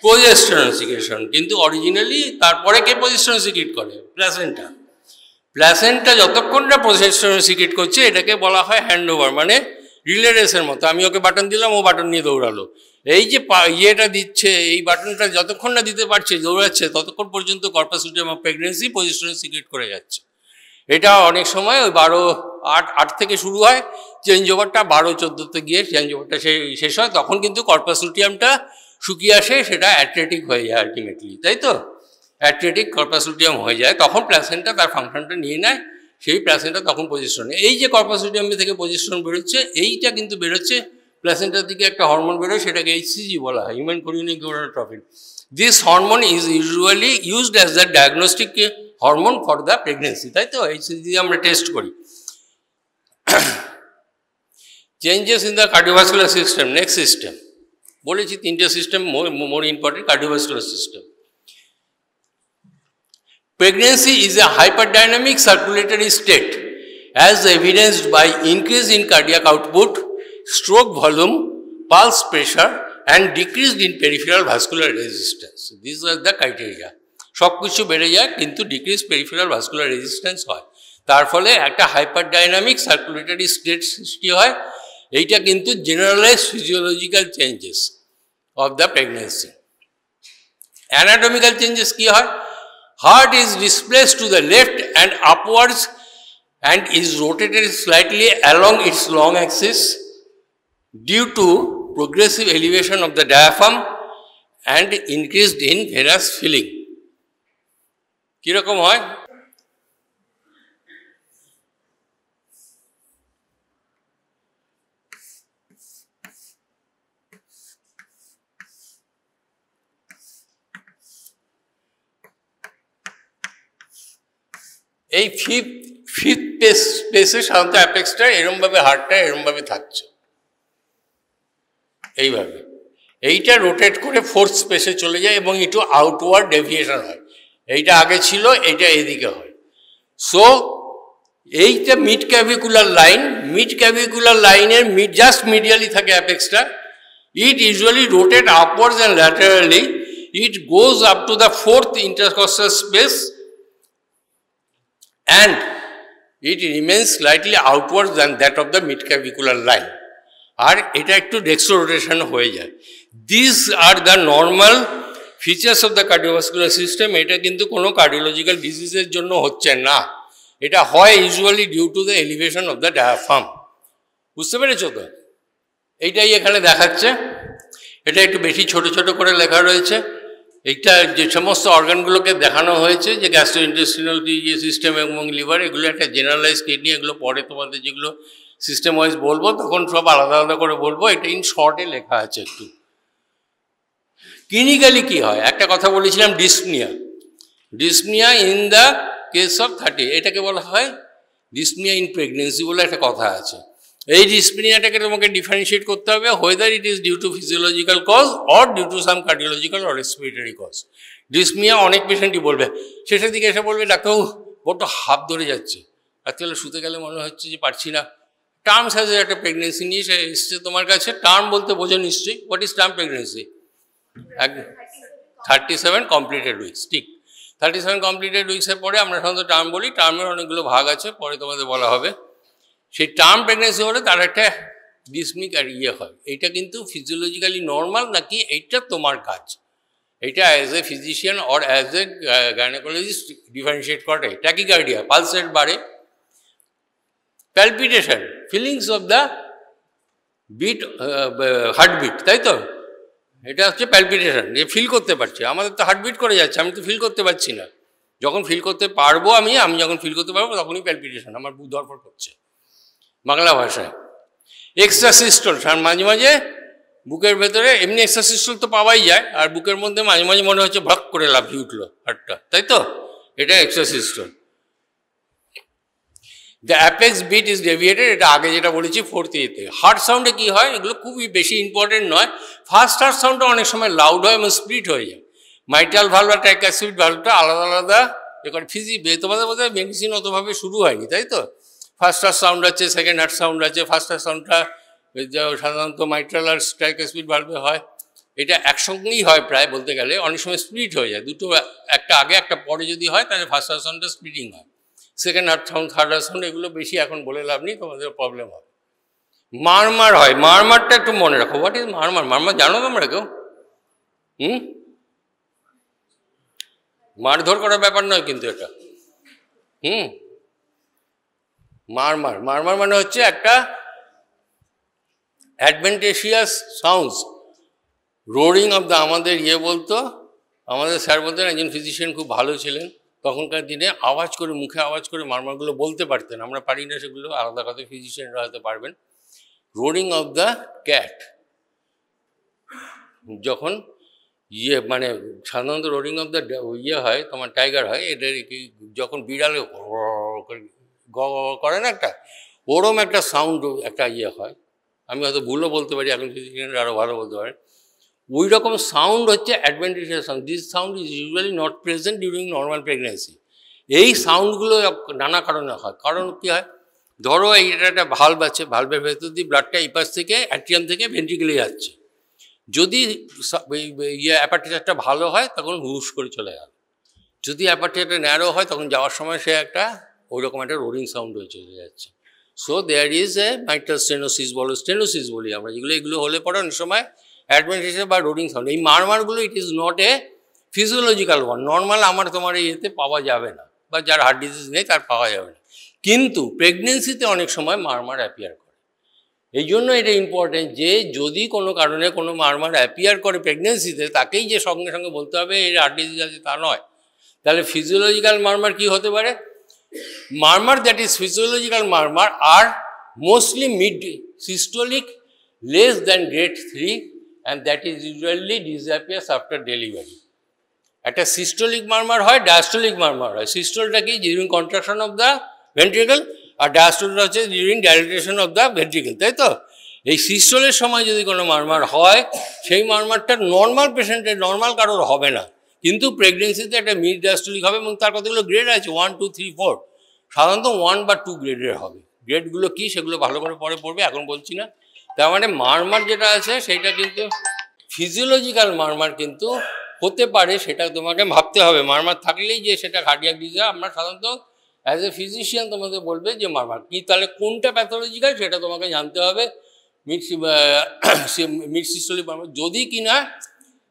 A: প্রোজেস্টেরন সিক্রেশন। কিন্তু অরিজিনালি তারপরে কে প্রোজেস্টেরন সিক্রেট করে? প্ল্যাসেন্টা। প্ল্যাসেন্টা যতক্ষণ না প্রোজেস্টেরন সিক্রেট করছে এটাকে বলা হয় হ্যান্ড ওভার, মানে রিলে রেসের মতো। আমি ওকে বাটন দিলাম, ও বাটন নিয়ে দৌড়ালো। এই যে ইয়েটা দিচ্ছে, এই বাটনটা যতক্ষণ না দিতে পারছে, দৌড়াচ্ছে, ততক্ষণ পর্যন্ত corpus luteum of pregnancy progesterone secret করে যাচ্ছে। এটা অনেক সময় ওই 8 থেকে শুরু হয়, চেঞ্জ ওভারটা 12-14তে গিয়ে চেঞ্জ ওভারটা শেষ হয়, তখন কিন্তু কর্পাস লুটিয়ামটা শুকিয়ে আসে, সেটা অ্যাট্রেটিক হয়ে যায় আলটিমেটলি, তাই তো? অ্যাট্রেটিক কর্পাস লুটিয়াম হয়ে যায়, তখন প্ল্যাসেন্টা তার ফাংশনটা নিয়ে নেয়, সেই প্ল্যাসেন্টা তখন পজিশন। এই যে কর্পাস লুটিয়াম থেকে পজিশন বেরোচ্ছে, এইটা কিন্তু বেরোচ্ছে প্ল্যাসেন্টার দিকে একটা হরমোন বেরোয়, সেটাকে HCG বলা হয়, human chorionic gonadotropin. This hormone is usually used as the diagnostic hormone for the pregnancy, তাই তো? HCG আমরা টেস্ট করি। Changes in the cardiovascular system, next system বলেছি, 3টে system more important. Cardiovascular system, pregnancy is a hyperdynamic circulatory state as evidenced by increase in cardiac output, stroke volume, pulse pressure and decreased in peripheral vascular resistance. These are the criteria. সব কিছু বেড়ে যায় কিন্তু decrease peripheral vascular resistance হয়, তার ফলে একটা hyperdynamic circulatory state সৃষ্টি হয়। এইটা কিন্তু generalise physiological changes of the pregnancy. Anatomical changes কি হয়? Heart is displaced to the left and upwards and is rotated slightly along its long axis due to progressive elevation of the diaphragm and increased in venous filling. কিরকম হয়? এই fifth স্পেসে সাধারণত অ্যাপেক্সটা এরমভাবে, হার্টটা এরমভাবে থাকছে, এইভাবে। এইটা রোটেট করে ফোর্থ স্পেসে চলে যায় এবং একটু আউটওয়ার্ড ডেভিয়েশন হয়। এইটা আগে ছিল, এইটা এদিকে হয়। সো এইটা মিড ক্যাভিকুলার লাইনের জাস্ট মিডিয়ালি থাকে অ্যাপেক্সটা। It usually rotate upwards and laterally, it goes up to the fourth intercostal space and it remains slightly outwards than that of the midclavicular line. আর এটা একটু ডেক্সট্রোরোটেশন হয়ে যায়। These are the normal features of the cardiovascular system. এটা কিন্তু কোনো cardiological ডিজিজের জন্য হচ্ছে না, এটা হয় usually due to the elevation of the diaphragm. বুঝতে পেরেছো তো? এইটাই এখানে দেখাচ্ছে। এটা একটু বেশি ছোট ছোট করে লেখা রয়েছে। এইটা যে সমস্ত অর্গানগুলোকে দেখানো হয়েছে, যে গ্যাস্ট্রোইন্টেস্টিনাল যে সিস্টেম এবং লিভার, এগুলো একটা জেনারেলাইজ কিডনি, এগুলো পরে তোমাদের যেগুলো সিস্টেম ওয়াইজ বলবো তখন সব আলাদা আলাদা করে বলবো। এটা ইন শর্টে লেখা আছে একটু। ক্লিনিক্যালি কি হয়? একটা কথা বলেছিলাম, dyspnoea in the case of 30, এটাকে বলা হয় ডিসনিয়া ইন প্রেগনেন্সি বলে একটা কথা আছে। এই ডিসনিয়াটাকে তোমাকে ডিফারেন্সিয়েট করতে হবে, whether it is due to physiological cause or due to some cardiological or respiratory cause. Dyspnoea অনেক পেশেন্টই বলবে, শেষের দিকে এসে বলবে ডাক্তারবাবু বড্ড হাফ ধরে যাচ্ছে, আজকাল শুতে গেলে মনে হচ্ছে যে পারছি না। টার্মস হ্যাজ একটা প্রেগনেন্সি নিয়ে সে এসছে তোমার কাছে। টার্ম বলতে বোঝো নিশ্চয়ই, what is term pregnancy? 37 completed weeks, ঠিক। 37 কমপ্লিটেড উইকসের পরে আমরা সাধারণত টার্ম বলি। টার্মের অনেকগুলো ভাগ আছে, পরে তোমাদের বলা হবে। সেই টার্ম প্রেগনেন্সি হলে তার একটা ডিসমিক আর হয়। এইটা কিন্তু ফিজিওলজিক্যালি নর্মাল নাকি এইটা তোমার কাজ, এটা as a physician or as a gynaecologist differentiate করে। ট্যাকিকার্ডিয়া, পালস রেট বাড়ে, palpitation, feelings of the beat, heartbeat, তাই তো? এটা হচ্ছে প্যালপিটেশন, যে ফিল করতে পারছি। আমাদের তো হার্টবিট করে যাচ্ছে, আমি তো ফিল করতে পারছি না। যখন ফিল করতে পারবো আমি যখন ফিল করতে পারবো তখনই প্যালপিটেশন, আমার বুক ধরফর করছে বাংলা ভাষায়। এক্সট্রা সিস্টল, মাঝে মাঝে বুকের ভেতরে, এমনি এক্সট্রা সিস্টল তো পাওয়াই যায়, আর বুকের মধ্যে মাঝে মাঝে মনে হচ্ছে ভক করে লাফিয়ে উঠলো হার্টটা, তাই তো? এটা extra systole. The apex beat is deviated, এটা আগে যেটা বলেছি ফোর্থ ইয়েতে। হার্ট সাউন্ডে কী হয়, এগুলো খুবই বেশি ইম্পর্টেন্ট নয়। ফার্স্ট হার্ট সাউন্ডটা অনেক সময় লাউড হয় এবং স্প্লিট হয়ে যায়। মাইট্রাল ভালভ আর ট্রাইকাসপিড ভালভটা আলাদা আলাদা এখানে তোমাদের বোধহয় মেডিসিন অতভাবে শুরু হয়নি, তাই তো? ফার্স্ট হার্ট সাউন্ড আছে, সেকেন্ড হার্ট সাউন্ড আছে। ফার্স্ট হার্ট সাউন্ডটা সাধারণত মাইট্রাল আর ট্রাইকাসপিড ভালভে হয়। এটা একসঙ্গেই হয় প্রায় বলতে গেলে, অনেক সময় স্প্লিট হয়ে যায়, দুটো একটা আগে একটা পরে যদি হয় তাহলে ফার্স্ট হার্ট সাউন্ডটা স্প্লিটিং হয়। Second heart sound, third heart sound, এগুলো বেশি এখন বলে লাভ নেই, তোমাদের প্রবলেম হবে। মারমার হয়, মারমারটা একটু মনে রাখো। What is মারমার? মারমার জানো তোমরা কেউ? মারধর করার ব্যাপার নয় কিন্তু এটা। মারমার, মারমার মানে হচ্ছে একটা অ্যাডভেন্টেশিয়াস সাউন্ডস, রোরিং অফ দ্য, আমাদের বলতো, আমাদের স্যার বলতেন, একজন ফিজিশিয়ান খুব ভালো ছিলেন তখনকার দিনে, আওয়াজ করে, মুখে আওয়াজ করে মারমারগুলো বলতে পারতেন। আমরা পারি না সেগুলো, আলাদা কথা ফিজিশিয়ানরা হয়তো পারবেন। রোরিং অফ দ্য ক্যাট, যখন মানে সাধারণত রোরিং অফ দ্য হয় তোমার টাইগার হয়, এটা যখন বিড়ালে করে না একটা, ওরম একটা সাউন্ড একটা হয়। আমি হয়তো ভুলও বলতে পারি, এখন ফিজিশিয়ানরা আরও ভালো বলতে পারেন। ওই রকম সাউন্ড হচ্ছে adventitious sound. This sound is usually not present during normal pregnancy. এই সাউন্ডগুলো নানা কারণে হয়। কারণ কী হয়, ধরো এটা একটা ভালভ আছে, ভালভের ভেতর দিয়ে ব্লাডটা এই পাশ থেকে অ্যাট্রিয়াম থেকে ভেন্ট্রিকেলে যাচ্ছে। যদি অ্যাপারচারটা ভালো হয় তখন হুশ করে চলে গেল, যদি অ্যাপারচারটা ন্যারো হয় তখন যাওয়ার সময় সে একটা ওই রকম একটা রোরিং সাউন্ড হয়ে চলে যাচ্ছে। So there is a mitral stenosis stenosis বলি আমরা, এগুলো হলে পরে অনেক সময় অ্যাডভেন্টেশন বা রোরিং সাউন্ড। এই মারমারগুলো it is not a physiological one, normal আমার তোমার এই ইয়েতে পাওয়া যাবে না, বা যার হার্ট ডিজিজ নেই তার পাওয়া যাবে না। কিন্তু প্রেগনেন্সিতে অনেক সময় মারমার অ্যাপিয়ার করে। এই জন্য এটা ইম্পর্টেন্ট যে যদি কোনো কারণে কোনো মারমার অ্যাপিয়ার করে প্রেগনেন্সিতে, তাকেই যে সঙ্গে সঙ্গে বলতে হবে এর হার্ট ডিজিজ আছে তা নয়। তাহলে ফিজিওলজিক্যাল মারমার কি হতে পারে? Murmur that is physiological murmur are mostly mid systolic, less than grade 3, and that is usually disappears after delivery. একটা সিস্টোলিক মারমার হয়, ডায়াস্টোলিক মারমার হয়। সিস্টোলটা কি? During contraction of the ventricle, আর ডায়াস্টোলটা হচ্ছে during dilatation of the ventricle, তাই তো? এই সিস্টোলের সময় যদি কোনো মারমার হয়, সেই মারমারটা নর্মাল পেশেন্টের, নর্মাল কারোর হবে না, কিন্তু প্রেগনেন্সিতে একটা মিড ডায়াস্টোলিক হবে, এবং তার কতগুলো গ্রেড আছে, 1, 2, 3, 4, সাধারণত 1 বা 2 গ্রেডের হবে। গ্রেডগুলো কি সেগুলো ভালো করে পরে পড়বে, এখন বলছি না। তার মানে মারমার যেটা আছে সেইটা কিন্তু ফিজিওলজিক্যাল মারমার কিন্তু হতে পারে, সেটা তোমাকে ভাবতে হবে। মারমার থাকলেই যে সেটা কার্ডিয়াক ডিজিজ, আমরা সাধারণত অ্যাজ এ ফিজিশিয়ান তোমাদের বলবে যে মারমার কি, তাহলে কোনটা প্যাথোলজিক্যাল সেটা তোমাকে জানতে হবে। মিড সিস্টোলিক মারমার, যদি কিনা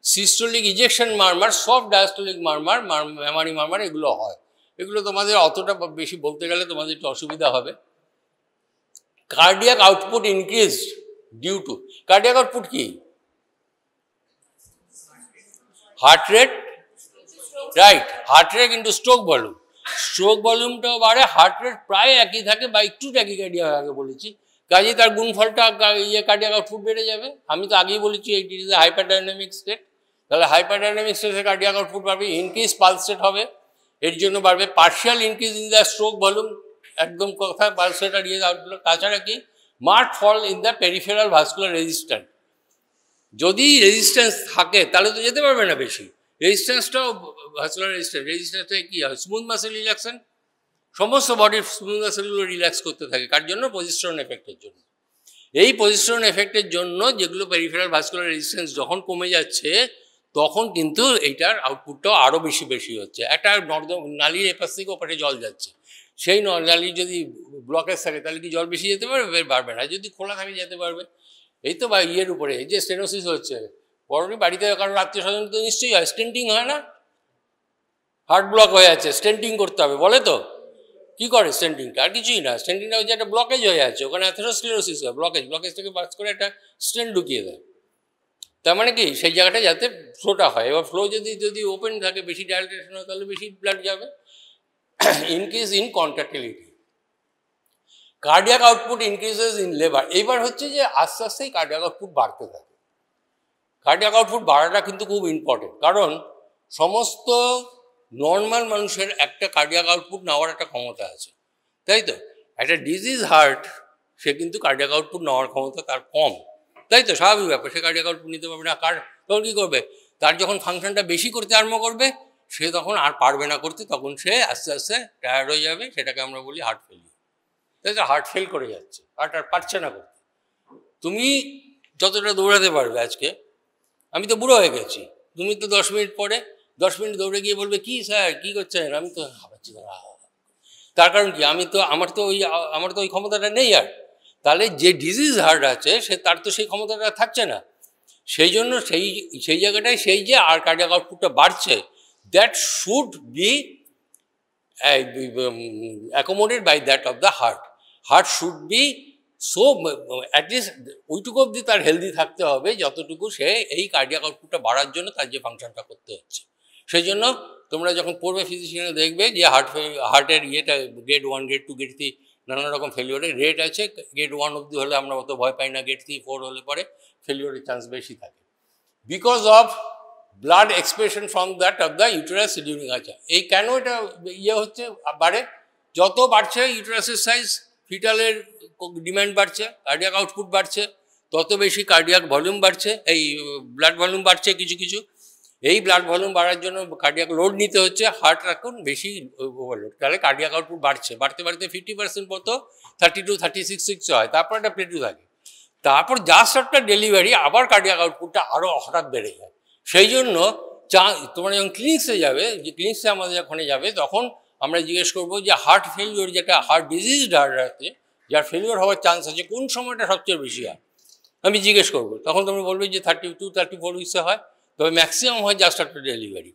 A: systolic ejection murmur, soft diastolic murmur, memory murmur এগুলো হয়, এগুলো তোমাদের অতটা বেশি বলতে গেলে তোমাদের একটু অসুবিধা হবে। Cardiac output increased due to, cardiac output কি? Heart rate, right, heart rate into stroke volume. স্ট্রোক ভলিউমটাও বাড়ে, হার্ট রেট প্রায় একই থাকে বা একটু ট্যাকিকার্ডিয়া আগে বলেছি, কাজেই তার গুণফলটা কার্ডিয়াক আউটপুট বেড়ে যাবে। আমি তো আগেই বলেছি ইট ইজ এ হাইপারডাইনামিক স্টেট, তাহলে হাইপারডাইনামিক স্টেটে কার্ডিয়াক আউটপুট বাড়বে, ইনক্রিজ পালস রেট হবে, এর জন্য বাড়বে partial increase in the stroke volume, একদম কথা পালস রেট আর আউটপুট। তাছাড়া কি? Mark fall in the peripheral vascular resistance, যদি রেজিস্ট্যান্স থাকে তাহলে তো যেতে পারবে না বেশি। রেজিস্ট্যান্সটাও ভাস্কুলার রেজিস্ট্যান্সটা কি হয়? স্মুথ মাসেল রিল্যাক্সেশন, সমস্ত বডির স্মুথ মাসেলগুলো রিল্যাক্স করতে থাকে, কার জন্য? পজিস্টেরন এফেক্টের জন্য। এই পজিস্টেরন এফেক্টের জন্য যেগুলো পেরিফেরাল ভাস্কুলার রেজিস্ট্যান্স যখন কমে যাচ্ছে, তখন কিন্তু এইটার আউটপুটটাও আরও বেশি হচ্ছে। একটা নালীর এপাশ থেকে ওপাশে জল যাচ্ছে, সেই নালী যদি ব্লকেজ থাকে তাহলে কি জল বেশি যেতে পারবে? পারবে না। যদি খোলা থাকে যেতে পারবে। এই তো বা ইয়ের উপরে, এই যে স্টেনোসিস হচ্ছে, বড়নি বাড়িতে কারোর আত্মীয় স্বজন তো নিশ্চয়ই হয়, স্টেন্টিং হয় না, হার্ট ব্লক হয়ে আছে, স্টেন্টিং করতে হবে বলে তো, কি করে স্টেন্টিংটা? আর কিছুই না, স্টেন্টিংটা হচ্ছে একটা ব্লকেজ হয়ে আছে, ওখানে অ্যাথেরোস্ক্লেরোসিস হয়, ব্লকেজটাকে পাস করে একটা স্টেন্ট ঢুকিয়ে দেয়। তার মানে কি সেই জায়গাটা যাতে ফ্লোটা হয়, এবার ফ্লো যদি ওপেন থাকে, বেশি ডাইলেটেশন হয়, তাহলে বেশি ব্লাড যাবে। Increase in contractility, cardiac output increases in labour. এইবার হচ্ছে যে আস্তে আস্তেই কার্ডিয়াক আউটপুট বাড়তে থাকে। কার্ডিয়াক আউটপুট বাড়াটা কিন্তু খুব ইম্পর্টেন্ট, কারণ সমস্ত নর্মাল মানুষের একটা কার্ডিয়াক আউটপুট নেওয়ার একটা ক্ষমতা আছে, তাই তো? একটা ডিজিজ হার্ট, সে কিন্তু কার্ডিয়াক আউটপুট নেওয়ার ক্ষমতা তার কম, তাই তো? স্বাভাবিক ব্যাপার, সে কার্ডিয়াক আউটপুট নিতে পারবে না। তখন কী করবে? তার যখন ফাংশনটা বেশি করতে আরম্ভ করবে, সে তখন আর পারবে না করতে, তখন সে আস্তে আস্তে টায়ার্ড হয়ে যাবে, সেটাকে আমরা বলি হার্ট ফেলিয়ার, তাই তো? হার্ট ফেল করে যাচ্ছে, হার্ট আর পারছে না করতে। তুমি যতটা দৌড়াতে পারবে, আজকে আমি তো বুড়ো হয়ে গেছি, তুমি তো 10 মিনিট পরে 10 মিনিট দৌড়ে গিয়ে বলবে কি স্যার কী করছেন, আমি তো হাঁপাচ্ছি। তার কারণ কি? আমার তো ওই ক্ষমতাটা নেই আর। তাহলে যে ডিজিজ হার্ট আছে, তার তো সেই ক্ষমতাটা থাকছে না। সেই জন্য সেই জায়গাটায় সেই যে আর কার্ডিয়াক আউটপুটটা বাড়ছে, that should be accommodated by that of the heart. Heart should be so at least ওইটুকু অবধি তার হেলদি থাকতে হবে, যতটুকু সে এই কার্ডিয়াক আউটপুটটা বাড়ার জন্য তার যে ফাংশনটা করতে হচ্ছে। সেই জন্য তোমরা যখন পড়বে ফিজিশিয়ানে দেখবে যে হার্টের ইয়েটা গ্রেড 1, গ্রেড 2, গ্রেড 3 নানা রকম ফেলিওরের রেট আছে। গ্রেড 1 অবধি হলে আমরা অত ভয় পাই না, গ্রেড 3, 4 হলে পরে ফেলিওরের চান্স বেশি থাকে, because of blood expression from that of the uterus during. আচ্ছা, এই কেন এটা হচ্ছে বাড়ে? যত বাড়ছে ইউটেরাসের সাইজ, ফিটালের ডিমান্ড বাড়ছে, কার্ডিয়াক আউটপুট বাড়ছে, তত বেশি কার্ডিয়াক ভলিউম বাড়ছে, এই ব্লাড ভলিউম বাড়ছে কিছু কিছু। এই ব্লাড ভলিউম বাড়ার জন্য কার্ডিয়াক লোড নিতে হচ্ছে, হার্ট এখন বেশি ওভারলোড, তাহলে কার্ডিয়াক আউটপুট বাড়ছে, বাড়তে 50% মতো 32, 36 হয়, তারপর একটা প্লেটু থাকে। তারপর জাস্ট একটা ডেলিভারি আবার কার্ডিয়াক আউটপুটটা আরও হঠাৎ বেড়ে যায়। সেই জন্য তোমরা যখন ক্লিনিক্সে যাবে, যে ক্লিনিক্সে আমাদের যখন যাবে, তখন আমরা জিজ্ঞেস করবো যে হার্ট ফেলিওর, যেটা হার্ট ডিজিজড হার্ট আছে, যার ফেলিওর হওয়ার চান্স আছে, কোন সময়টা সবচেয়ে বেশি হয় আমি জিজ্ঞেস করবো। তখন তোমরা বলবে যে 32, 34 উইক্সে হয়, তবে ম্যাক্সিমাম হয় জাস্ট আফটার ডেলিভারি।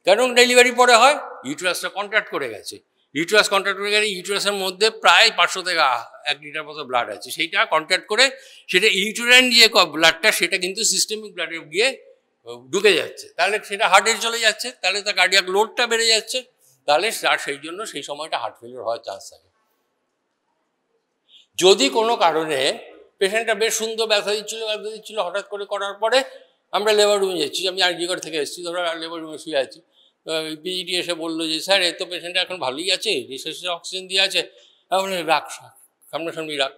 A: কেন ডেলিভারি পরে হয়? ইউটেরাসটা কন্ট্রাক্ট করে গেছে, ইউটেরাস কন্ট্রাক্ট করে গেলে ইউটেরাসের মধ্যে প্রায় 500 থেকে 1 লিটার মতো ব্লাড আছে, সেইটা কন্ট্রাক্ট করে সেটা ইউটেরাইন যে ব্লাডটা, সেটা কিন্তু সিস্টেমিক ব্লাডে গিয়ে ঢুকে যাচ্ছে, তাহলে সেটা হার্টে চলে যাচ্ছে, তাহলে তার কার্ডিয়াক লোডটা বেড়ে যাচ্ছে, তাহলে সেই জন্য সেই সময়টা হার্ট ফেলিওর হওয়ার চান্স থাকে। যদি কোনো কারণে পেশেন্টটা বেশ সুন্দর ব্যথা দিচ্ছিল, হঠাৎ করে করার পরে আমরা লেবার রুমে যাচ্ছি, আমি আরজিকর থেকে এসেছি, ধরো লেবার রুমে শুয়ে আছি, পিজিটি এসে বললো যে স্যার এ তো পেশেন্টটা এখন ভালোই আছে, রিসেসে অক্সিজেন দিয়ে আছে। আমি রাখ, সামনাসামনি রাখ,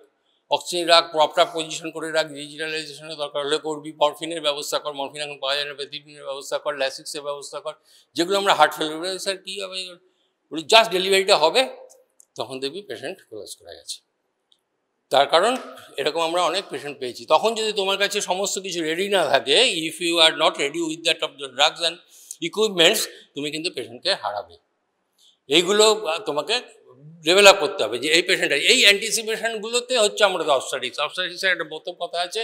A: অক্সিজেন রাখ, প্রপার পজিশন করে রাখ, ডিজিটালাইজেশনের দরকার হলে করবি, মরফিনের ব্যবস্থা কর, মরফিন এখন পাওয়া যায় না, পেথিডিনের ব্যবস্থা কর, ল্যাসিক্সের ব্যবস্থা কর, যেগুলো আমরা হার্ট ফেলিওর। স্যার কী হবে? বলি জাস্ট ডেলিভারিটা হবে, তখন দেখবি পেশেন্ট ক্লোজ করে গেছে। তার কারণ এরকম আমরা অনেক পেশেন্ট পেয়েছি। তখন যদি তোমার কাছে সমস্ত কিছু রেডি না থাকে, if you are not ready with that of the drugs and equipments, তুমি কিন্তু পেশেন্টকে হারাবে। এইগুলো তোমাকে ডেভেলপ করতে হবে, যে এই পেশেন্টটা, এই অ্যান্টিসিপেশনগুলোতে হচ্ছে আমাদের অবস্ট্রাটিক্সের একটা প্রথম কথা আছে,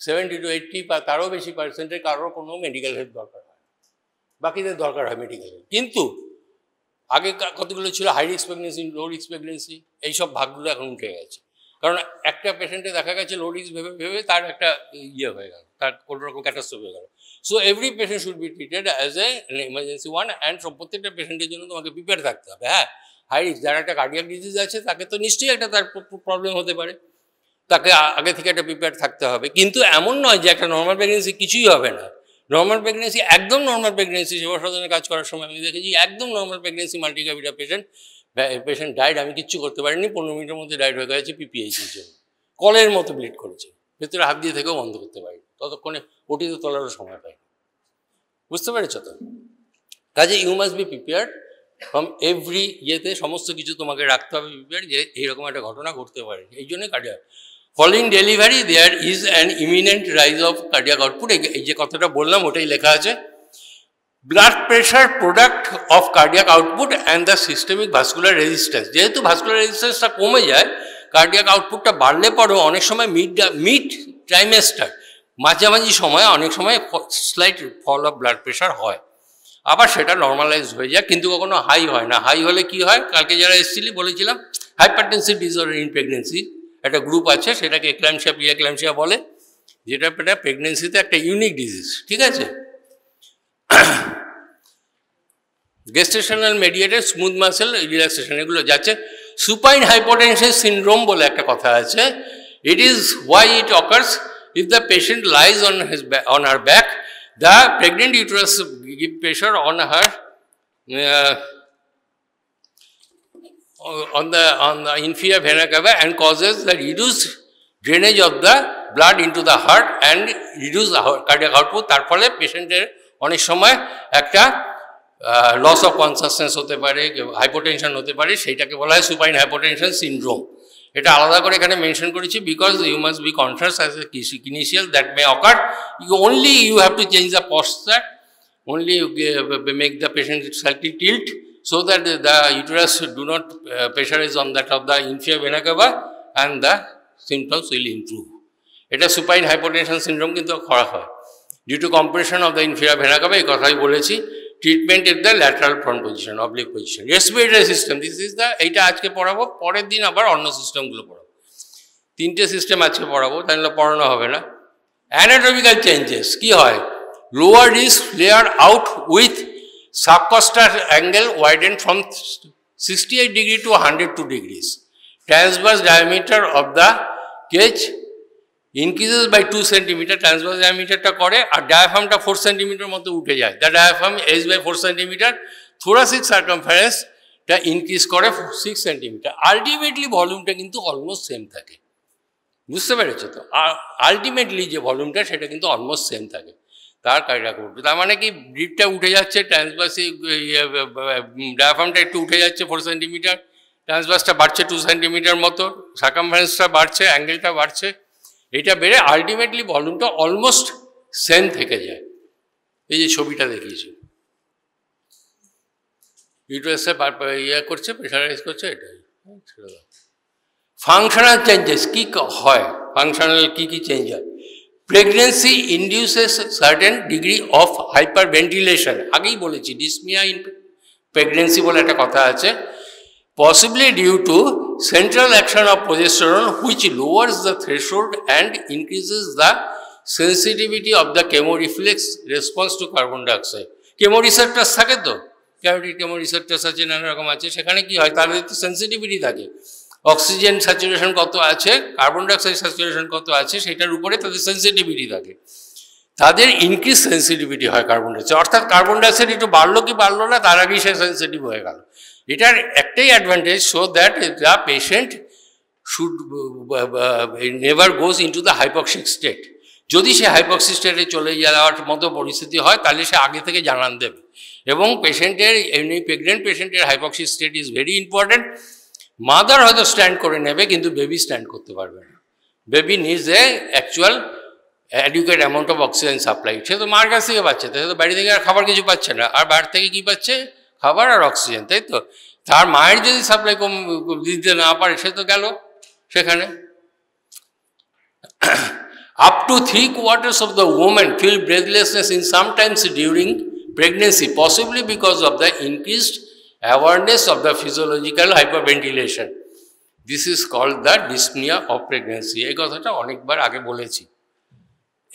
A: 70 to 80 বা তারও বেশি পার্সেন্টের কারোর কোনো মেডিকেল হেল্প দরকার হয়, বাকিদের দরকার হয় মেডিকেল হেল্প। কিন্তু আগে কতগুলো ছিল high risk pregnancy, low risk pregnancy, এইসব ভাগগুলো এখন উঠে গেছে। কারণ একটা পেশেন্টে দেখা গেছে লো রিস্ক ভেবে তার একটা হয়ে গেল, তার কোনো রকম ক্যাটাস্ট্রফি হয়ে গেল। So every patient should be treated as a emergency one, and প্রত্যেকটা পেশেন্টের জন্য তোমাকে প্রিপেয়ার থাকতে হবে। হ্যাঁ, হাই রিস্ক, যার একটা কার্ডিয়াক ডিজিজ আছে, তাকে তো নিশ্চয়ই একটা তার প্রবলেম হতে পারে, তাকে আগে থেকে একটা প্রিপেয়ার থাকতে হবে। কিন্তু এমন নয় যে একটা নর্মাল প্রেগনেন্সি কিছুই হবে না। নর্মাল প্রেগনেন্সি, একদম নর্মাল প্রেগনেন্সি, সেবা সদনে কাজ করার সময় আমি দেখেছি একদম নর্মাল প্রেগনেন্সি, মাল্টিগ্রাভিডা পেশেন্ট ডায়েট, আমি কিচ্ছু করতে পারিনি, 15 মিনিটের মধ্যে ডায়েট হয়ে গেছে, পিপিএইচের জন্য কলের মতো ব্লিড করেছে, ভেতরে হাত দিয়ে থেকেও বন্ধ করতে পারিনি, ততক্ষণে ওটিতে তোলারও সময় পাইনি। বুঝতে পেরেছ তো? কাজে you must be prepared from every ইয়েতে, সমস্ত কিছু তোমাকে রাখতে হবে প্রিপেয়ার, যে এইরকম একটা ঘটনা ঘটতে পারে। এই জন্যই cardiac following delivery there is an imminent rise of cardiac output. এই যে কথাটা বললাম ওটাই লেখা আছে, blood pressure product of cardiac output and the systemic vascular resistance. যেহেতু ভাস্কুলার রেজিস্ট্যান্সটা কমে যায়, কার্ডিয়াক আউটপুটটা বাড়লে পরেও অনেক সময় মিড ট্রাইমেস্টার, মাঝামাঝি সময় অনেক সময় slight fall of blood pressure হয়, আবার সেটা নর্মালাইজ হয়ে যায়, কিন্তু কখনো হাই হয় না। হাই হলে কি হয়, কালকে যারা এসেছিলি বলেছিলাম হাইপারটেনসিভ ডিসঅর্ডার ইন প্রেগনেন্সি একটা গ্রুপ আছে, সেটাকে এক্ল্যাম্পসিয়া প্রিএক্ল্যাম্পসিয়া বলে, যেটা প্রেগনেন্সিতে একটা ইউনিক ডিজিজ, ঠিক আছে। গেস্টেশনাল মেডিয়েটেড স্মুথ মাসেল রিল্যাক্সেশন এগুলো যাচ্ছে। সুপাইন হাইপোটেনশন সিনড্রোম বলে একটা কথা আছে। It is why it occurs if the patient lies on her back, the pregnant uterus give pressure on her on the inferior vena cava and causes the reduced drainage of the blood into the heart and reduce the cardiac output. তার ফলে পেশেন্টের অনেক সময় একটা loss of consciousness হতে পারে, hypotension হতে পারে, সেইটাকে বলা হয় সুপাইন হাইপোটেনশন সিনড্রোম। এটা আলাদা করে এখানে মেনশন করেছি because you must be conscious as a clinician that may occur. You have to change the posture, only make the patient slightly tilt so that the uterus do not pressurize on that of the inferior vena cava and the symptoms will improve. এটা supine hypotension syndrome কিন্তু করা হয় due to compression of the inferior vena cava, এই কথাই বলেছি। Treatment is the lateral front position, oblique position. Respiratory system, this is the, এইটা আজকে পড়াবো, পরের দিন আবার অন্য সিস্টেমগুলো পড়াবো। তিনটে সিস্টেম আজকে পড়াবো, তাহলে পড়ানো হবে না। অ্যানাটমিক্যাল চেঞ্জেস কি হয়, লোয়ার রিস্ক flare out with subcostal angle widen from 68 degree to 102 degrees. Transverse diameter of the cage increases by 2 centimeter, transverse ডায়ামিটারটা করে, আর ডায়াফ্রামটা 4 সেন্টিমিটার মতো উঠে যায়। The diaphragm edge by 4 centimetre, thoracic সার্কামফারেন্সটা ইনক্রিজ করে 6 সেন্টিমিটার। আলটিমেটলি ভলিউমটা কিন্তু অলমোস্ট সেম থাকে, বুঝতে পেরেছো তো? আর আলটিমেটলি যে ভলিউমটা সেটা কিন্তু অলমোস্ট সেম থাকে। তার কাজটা করবে, তার মানে কি ব্রিডটা উঠে যাচ্ছে, ট্রান্সভার্সি ডায়াফ্রামটা একটু উঠে যাচ্ছে 4 সেন্টিমিটার, ট্রান্সভার্সটা বাড়ছে 2 সেন্টিমিটার মতো, সার্কামফারেন্সটা বাড়ছে, অ্যাঙ্গেলটা বাড়ছে, এটা বেড়ে আলটিমেটলি ভলিউমটা অলমোস্ট সেম থেকে যায়। এই যে ছবিটা দেখিয়েছি, ইউটারাসে ইয়ে করছে, প্রেশারাইজ করছে, এটাই। ফাংশনাল চেঞ্জেস কি হয়, ফাংশনাল কি কি চেঞ্জ হয়? Pregnancy induces certain degree of hyperventilation, আগেই বলেছি ডিসমিয়া ইন প্রেগনেন্সি বলে একটা কথা আছে। Possibly due to central action of progesterone which lowers the threshold and increases the sensitivity of the chemoreflex response to carbon dioxide. Chemoreceptors থাকে তো, carotid chemoreceptors আছে, নানা রকম আছে, সেখানে কি হয় তাদের তো সেন্সিটিভিটি থাকে, অক্সিজেন স্যাচুরেশন কত আছে, কার্বন ডাইঅক্সাইড স্যাচুরেশন কত আছে, সেটার উপরে তাদের সেন্সিটিভিটি থাকে, তাদের ইনক্রিজ সেন্সিটিভিটি হয় কার্বন ডাইঅক্সাইড। অর্থাৎ কার্বন ডাইঅক্সাইড একটু বাড়লো কি বাড়লো না, তার আগেই সে সেন্সিটিভ হয়ে গেল। এটার একটাই advantage, so that the patient should never goes into the hypoxic state. যদি সে হাইপক্সিক স্টেটে চলে যাওয়ার মতো পরিস্থিতি হয় তাহলে সে আগে থেকে জানান দেবে। এবং পেশেন্টের এমনি প্রেগনেন্ট পেশেন্টের hypoxic state is very important. Mother হয়তো স্ট্যান্ড করে নেবে কিন্তু বেবি স্ট্যান্ড করতে পারবে না। Baby needs a actual adequate amount of oxygen supply. সে তো মার কাছ থেকে পাচ্ছে, সে তো বাড়ি থেকে আর খাবার কিছু পাচ্ছে না, আর বাইরে থেকে কী পাচ্ছে, খাবার আর অক্সিজেন, তাই তো? তার মায়ের যদি সাপ্লাই কম দিতে না পারে সে তো গেল সেখানে। Up to 3/4 of the women feel breathlessness in sometimes during pregnancy, possibly because of the increased awareness of the physiological hyperventilation. This is called the dyspnea of pregnancy. এই কথাটা অনেকবার আগে বলেছি।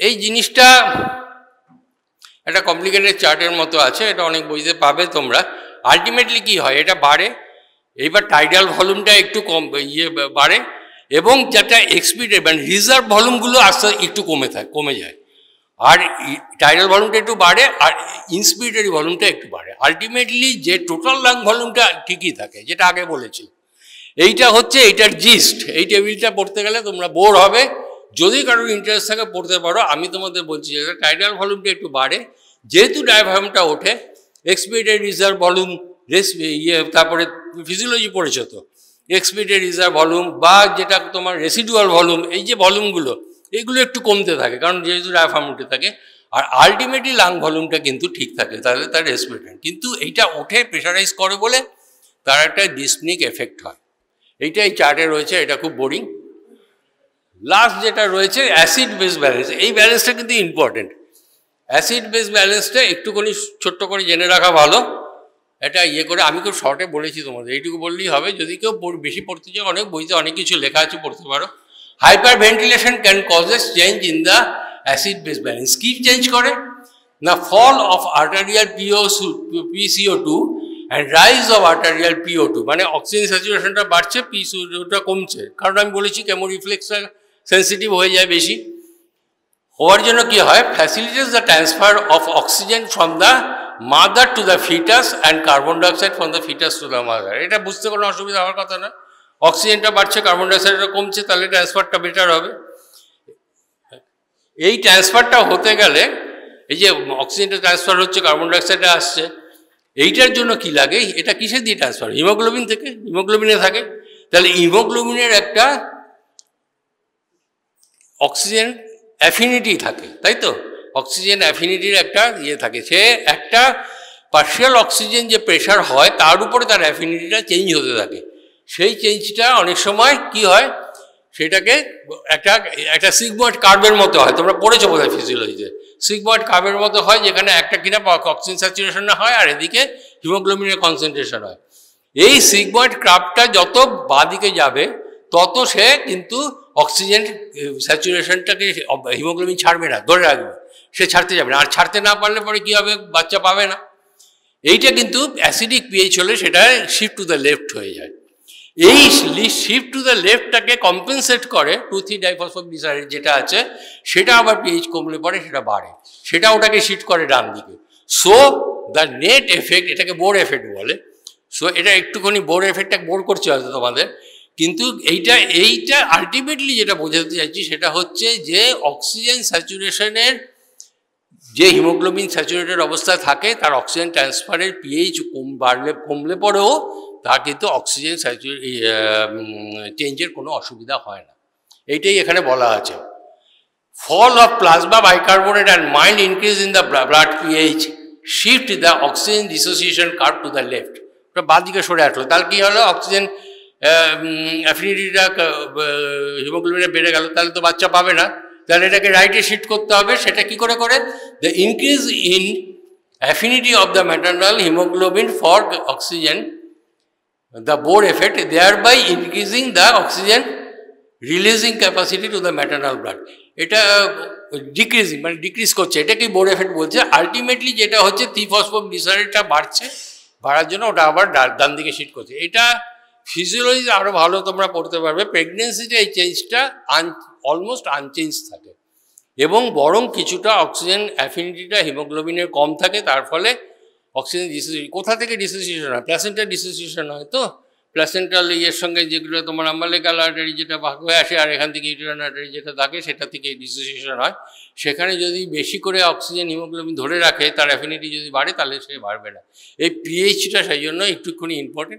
A: এই জিনিসটা একটা কমপ্লিকেটেড চার্টের মতো আছে, এটা অনেক বইতে পাবে তোমরা। আলটিমেটলি কি হয়, এটা বাড়ে, এইবার টাইডাল ভলিউমটা একটু কম বাড়ে, এবং যেটা এক্সপিরিয়েন্ট মানে রিজার্ভ ভলিউমগুলো আস্তে একটু কমে যায়, আর টাইডাল ভলিউমটা একটু বাড়ে, আর ইন্সপিরেটরি ভলিউমটা একটু বাড়ে। আলটিমেটলি যে টোটাল লাং ভলিউমটা ঠিকই থাকে, যেটা আগে বলেছি। এইটা হচ্ছে এইটার জিস্ট। এই টেবিলটা পড়তে গেলে তোমরা বোর হবে, যদি কারোর ইন্টারেস্ট থাকে পড়তে পারো। আমি তোমাদের বলছি যে টাইডাল ভলিউমটা একটু বাড়ে, যেহেতু ডায়াফ্রামটা ওঠে, এক্সপিরিয়েন্ট রিজার্ভ ভলিউম, তারপরে ফিজিওলজি পড়েছো তো, এক্সপিরিয়েন্ট রিজার্ভ ভলিউম বা যেটা তোমার রেসিডুয়াল ভলিউম, এই যে ভলিউমগুলো এইগুলো একটু কমতে থাকে, কারণ যেহেতু ডায়াফ্রাম উঠে থাকে। আর আলটিমেটলি লাং ভলিউমটা কিন্তু ঠিক থাকে, তাহলে তার রেসপিরেটর। কিন্তু এইটা ওঠে প্রেশারাইজ করে বলে তার একটা ডিসনিক এফেক্ট হয়। এইটা এই চার্টে রয়েছে, এটা খুব বোরিং, লাস্ট যেটা রয়েছে অ্যাসিড বেস ব্যালেন্স, এই ব্যালেন্সটা কিন্তু ইম্পর্টেন্ট। অ্যাসিড বেস ব্যালেন্সটা একটুখানি ছোট্ট করে জেনে রাখা ভালো। এটা ইয়ে করে আমি খুব শর্টে বলেছি তোমাদের, এইটুকু বললেই হবে। যদি কেউ বেশি পড়তে চাও, অনেক বইতে অনেক কিছু লেখা আছে, পড়তে পারো। Hyperventilation can causes change in the acid base balance. কি চেঞ্জ করে না, fall of arterial PCO2 and rise of arterial PO2, মানে অক্সিজেন স্যাচুরেশনটা বাড়ছে, PCO2টা কমছে। কারণ আমি বলেছি কেমো রিফ্লেক্সটা সেন্সিটিভ হয়ে যায় বেশি হওয়ার জন্য কি হয়, facilitates the transfer of oxygen from the mother to the foetus and carbon dioxide from the foetus to the mother. এটা বুঝতে কোনো অসুবিধা হওয়ার কথা না। অক্সিজেনটা বাড়ছে, কার্বন ডাইঅক্সাইডটা কমছে, তাহলে ট্রান্সফারটা বেটার হবে। এই ট্রান্সফারটা হতে গেলে, এই যে অক্সিজেনটা ট্রান্সফার হচ্ছে, কার্বন ডাইঅক্সাইডটা আসছে, এইটার জন্য কি লাগে, এটা কিসের দিয়ে ট্রান্সফার? হিমোগ্লোবিন থেকে, হিমোগ্লোবিনে থাকে। তাহলে হিমোগ্লোবিনের একটা অক্সিজেন অ্যাফিনিটি থাকে, তাই তো? অক্সিজেন অ্যাফিনিটির একটা ইয়ে থাকে, সে একটা পার্শিয়াল অক্সিজেন যে প্রেশার হয় তার উপরে তার অ্যাফিনিটিটা চেঞ্জ হতে থাকে। সেই চেঞ্জটা অনেক সময় কি হয়, সেটাকে একটা সিগময়েড কার্ভের মতো হয়। তোমরা পড়েছো বোধহয় ফিজিওলজিতে, সিগময়েড কার্ভের মতো হয়, যেখানে একটা কিনা অক্সিজেন স্যাচুরেশন হয় আর এদিকে হিমোগ্লোবিনের কনসেন্ট্রেশন হয়। এই সিগময়েড কার্ভটা যত বাঁদিকে যাবে তত সে কিন্তু অক্সিজেন স্যাচুরেশনটাকে হিমোগ্লোবিন ছাড়বে না, ধরে রাখবে, সে ছাড়তে যাবে না। আর ছাড়তে না পারলে পরে কী হবে, বাচ্চা পাবে না। এইটা কিন্তু অ্যাসিডিক পিএইচ হলে সেটা শিফট টু দ্য লেফট হয়ে যায়। এই শিফট টু দ্য লেফটটাকে কম্পেনসেট করে 2,3-ডাইফসফোগ্লিসারাইড যেটা আছে, সেটা আবার পিএইচ কমলে পরে সেটা বাড়ে, সেটা ওটাকে শিফট করে ডান দিকে। সো দ্য নেট এফেক্ট, এটাকে বোর এফেক্ট বলে। সো এটা একটুখানি বোর এফেক্টটা বোর করছে হয়তো তোমাদের, কিন্তু এইটা আলটিমেটলি যেটা বোঝাতে চাইছি সেটা হচ্ছে যে অক্সিজেন স্যাচুরেশনের, যে হিমোগ্লোবিন স্যাচুরেটেড অবস্থায় থাকে, তার অক্সিজেন ট্রান্সফারের পিএইচ কমলে পরেও তার কিন্তু অক্সিজেন চেঞ্জের কোনো অসুবিধা হয় না। এইটাই এখানে বলা আছে। Fall of plasma bicarbonate and mild increase in the blood pH shift the oxygen dissociation curve to the left. ওটা বাঁ দিকে সরে আসলো, তাহলে কী হলো, অক্সিজেন অ্যাফিনিটিটা হিমোগ্লোবিনে বেড়ে গেল, তাহলে তো বাচ্চা পাবে না। তাহলে এটাকে রাইটে শিফট করতে হবে। সেটা কি করে the increase in affinity of the maternal haemoglobin for oxygen, the Bohr effect, thereby increasing the oxygen releasing capacity to the maternal blood. এটা ডিক্রিজিং, মানে ডিক্রিজ করছে, এটাকে বোর এফেক্ট বলছে। আলটিমেটলি যেটা হচ্ছে 3-ফসফোগ্লিসারাইডটা বাড়ছে, বাড়ার জন্য ওটা আবার ডান দিকে শিফট করছে। এটা ফিজিওলজিতে আরও ভালো তোমরা পড়তে পারবে। প্রেগনেন্সিতে এই চেঞ্জটা অলমোস্ট আনচেঞ্জ থাকে, এবং বরং কিছুটা অক্সিজেন অ্যাফিনিটিটা হিমোগ্লোবিনের কম থাকে, তার ফলে অক্সিজেন ডিসোসিয়েশন, কোথা থেকে ডিসোসিয়েশন হয়, প্ল্যাসেন্টাল ডিসোসিয়েশন হয়। তো প্ল্যাসেন্টাল ইয়ের সঙ্গে যেগুলো তোমার আম্বালিকাল আর্টারি যেটা ভাগ হয়ে আসে, আর এখান থেকে ইউটেরাইন আর্টারি যেটা থাকে, সেটা থেকে ডিসোসিয়েশন হয়। সেখানে যদি বেশি করে অক্সিজেন হিমোগ্লোবিন ধরে রাখে, তার অ্যাফিনিটি যদি বাড়ে, তাহলে সে বাড়বে না। এই পিএইচটা সেই জন্য একটুখানি ইম্পর্টেন্ট।